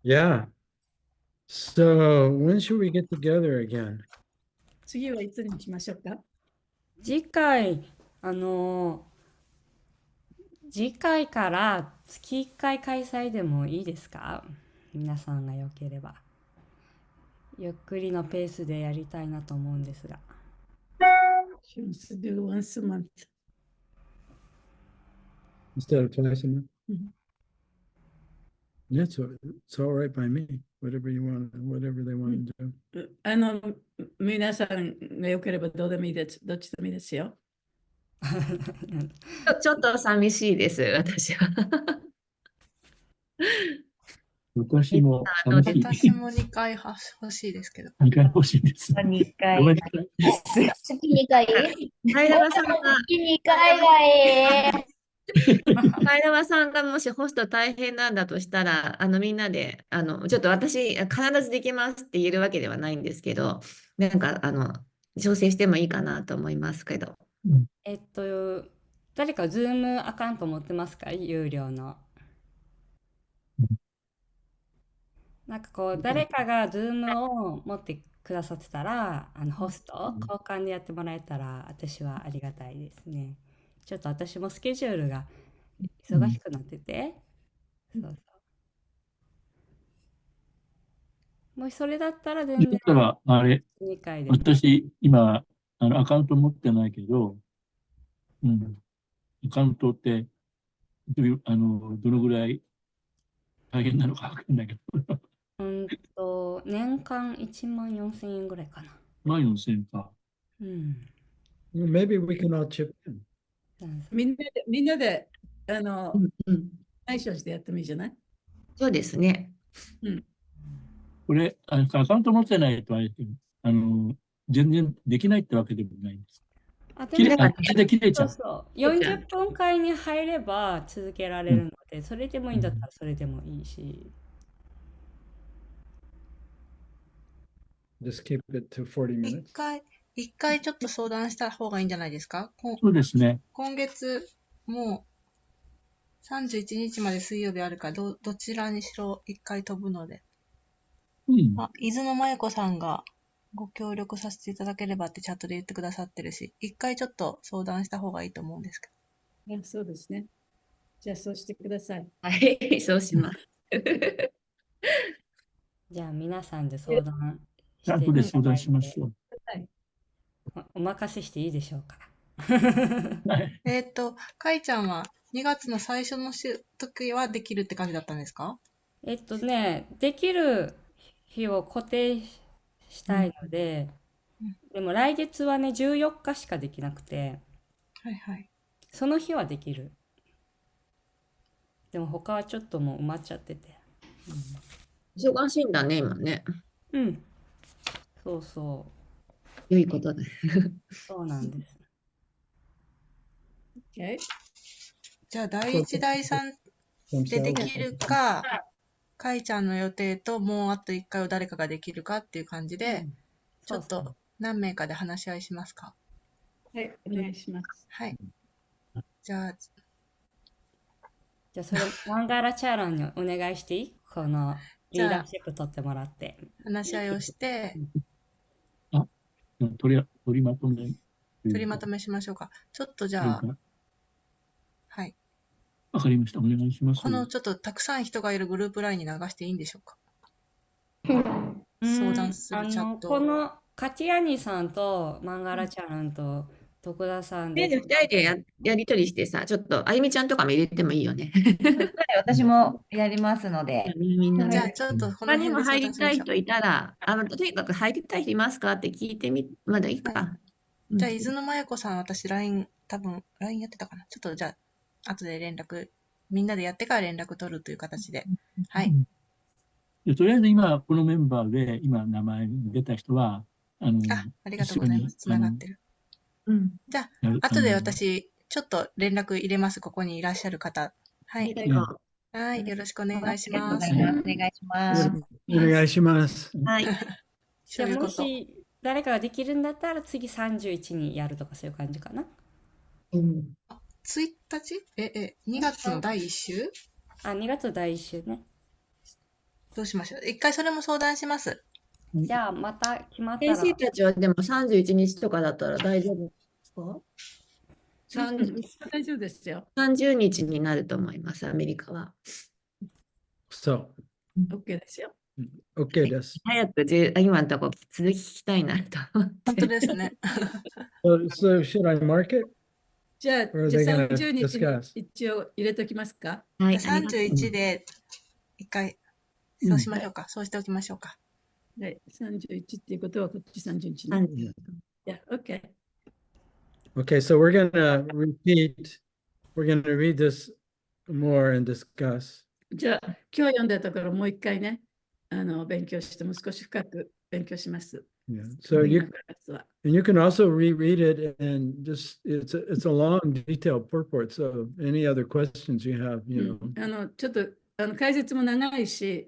Yeah. So when should we get together again? 次はいつにしましょうか？次回、次回から月1回開催でもいいですか？皆さんが良ければ。ゆっくりのペースでやりたいなと思うんですが。She wants to do once a month. Instead of twice a month? Mhm. Yeah, it's all right by me. Whatever you want, whatever they want to do. 皆さんが良ければどうでもいいです。どっちでもいいですよ。ちょっと寂しいです、私は。私も寂しい私も2回欲しいですけど。2回欲しいです。 2回。月2回前田さんが、月2回が前田さんがもしホスト大変なんだとしたら、みんなで、ちょっと私、必ずできますって言えるわけではないんですけど、なんか、調整してもいいかなと思いますけど。誰かズームアカウント持ってますか？有料の。なんかこう、誰かがズームを持ってくださってたら、ホスト、交換でやってもらえたら、私はありがたいですね。ちょっと私もスケジュールが忙しくなってて、そうそう。もしそれだったら全然だったら、あれ、 2回でも。私、今、アカウント持ってないけど、アカウントってどのぐらい大変なのかわかんないけど。年間1万4000円ぐらいかな。万4000円か。Maybe we can all chip in. みんなで、うん内緒してやってもいいじゃない？そうですね。これ、アカウント持ってないとあれ、全然できないってわけでもないんです。切れちゃう。そうそう。40分間に入れば続けられるので、それでもいいんだったらそれでもいいし。Just keep it to 40 minutes. 一回ちょっと相談した方がいいんじゃないですか？そうですね。今月、もう31日まで水曜日あるから、どちらにしろ一回飛ぶので。伊豆のまゆこさんがご協力させていただければってチャットで言ってくださってるし、一回ちょっと相談した方がいいと思うんですけど。そうですね。じゃあそうしてください。はい、そうします。じゃあ皆さんで相談して後で相談しましょう。お任せしていいでしょうか。かいちゃんは2月の最初の時はできるって感じだったんですか？できる日を固定したいので、でも来月はね、14日しかできなくて、はいはい。その日はできる。でも他はちょっともう埋まっちゃってて。忙しいんだね、今ね。そうそう。良いことだ。そうなんです。じじゃあ、第1、第3でできるか、かいちゃんの予定ともうあと1回を誰かができるかっていう感じで、ちょっと何名かで話し合いしますか。はい、お願いします。はい。じゃあ、じゃあそれ、マンガラチャーランにお願いしていい？このリーダーシップ取ってもらって。話し合いをして、取りまとめ。取りまとめしましょうか。ちょっとじゃあ、はい。わかりました。お願いします。このちょっとたくさん人がいるグループラインに流していいんでしょうか。相談するチャット。このカティアニさんとマンガラチャーランと徳田さんで、で。2人でやりとりしてさ、ちょっとあゆみちゃんとかも入れてもいいよね。私もやりますので。みんなじゃあで。ちょっとこの他にも辺で入りたい相談しましょ人いたら、とにかく入りたい人いますかって聞いてみ、まだいいか。う。じゃあ、伊豆のまやこさん、私 LINE、多分 LINE やってたかな。ちょっとじゃあ、後で連絡、みんなでやってから連絡取るという形で。はい。でとりあえず今、このメンバーで、今名前が出た人は、ありがとうございます。つながってる。じゃあ、後で私、ちょっと連絡入れます。ここにいらっしゃる方。はい。はい。よろしくお願いします。お願いします。お願いします。はい。じゃあもし誰かができるんだったら次31にやるとかそういう感じかな。1日2月の第1週2月の第1週ね。どうしましょう。一回それも相談します。じゃあまた決まったら。先生たちはでも31日とかだったら大丈夫ですか大丈夫ですよ。30日になると思います、アメリカは。So, OK ですよ。okay です。早く今のところ続き聞きたいなと思って。本当ですね。So should I mark it? じゃあ Or are they gonna 30日に discuss? 一応入れときますか。はい、 31で一回、そうしましょうか。そうしておきましょうか。はい、31っていうことはこっち30日ね。いや、OK。Okay, so we're gonna read this more and discuss. じゃあ、今日読んだところもう一回ね、勉強しても少し深く勉強します。Yeah. So you can also reread it and just it's a long detailed purport. So any other questions you have, you know. ちょっと解説も長いし、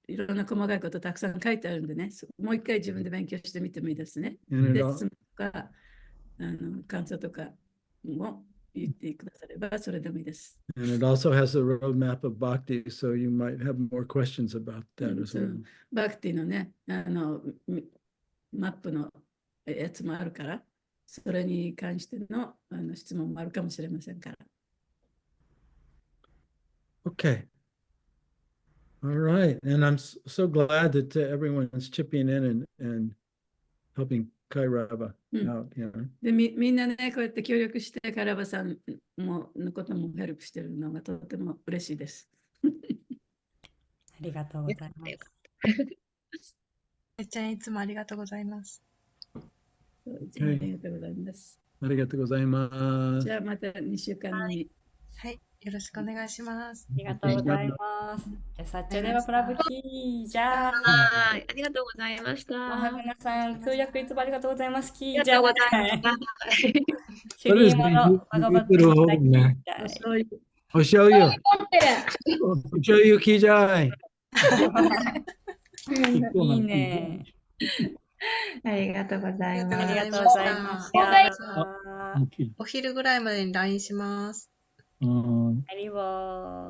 いろんな細かいことたくさん書いてあるんでね、もう一回自分で勉強してみてもいいですね。で、質問とか感想とかも言ってくださればそれでもいいです。And it also has a roadmap of Bhakti, so you might have more questions about that as well. バクティのね、マップのやつもあるから、それに関しての質問もあるかもしれませんから。Okay. All right. And I'm so glad that everyone's chipping in and helping Kairava out. You know. でみんなね、こうやって協力して、カラバさんのこともヘルプしてるのがとても嬉しいです。ありがとうございます。めっちゃいつもありがとうございます。ありがとうございます。ありがとうございます。じゃあまた2週間後に。はい、よろしくお願いします。ありがとうございます。じゃあ、サッチョデバプラブキーじゃあ。はい、ありがとうございました。おは皆さん、通訳いつもありがとうございます。キーありがとうございます。シュリーモのバガバッドのね。お醤油。お醤油キーじゃい。いいね。ありがとうございます。ありがとうございました。お昼ぐらいまでに LINE します。ありがとう。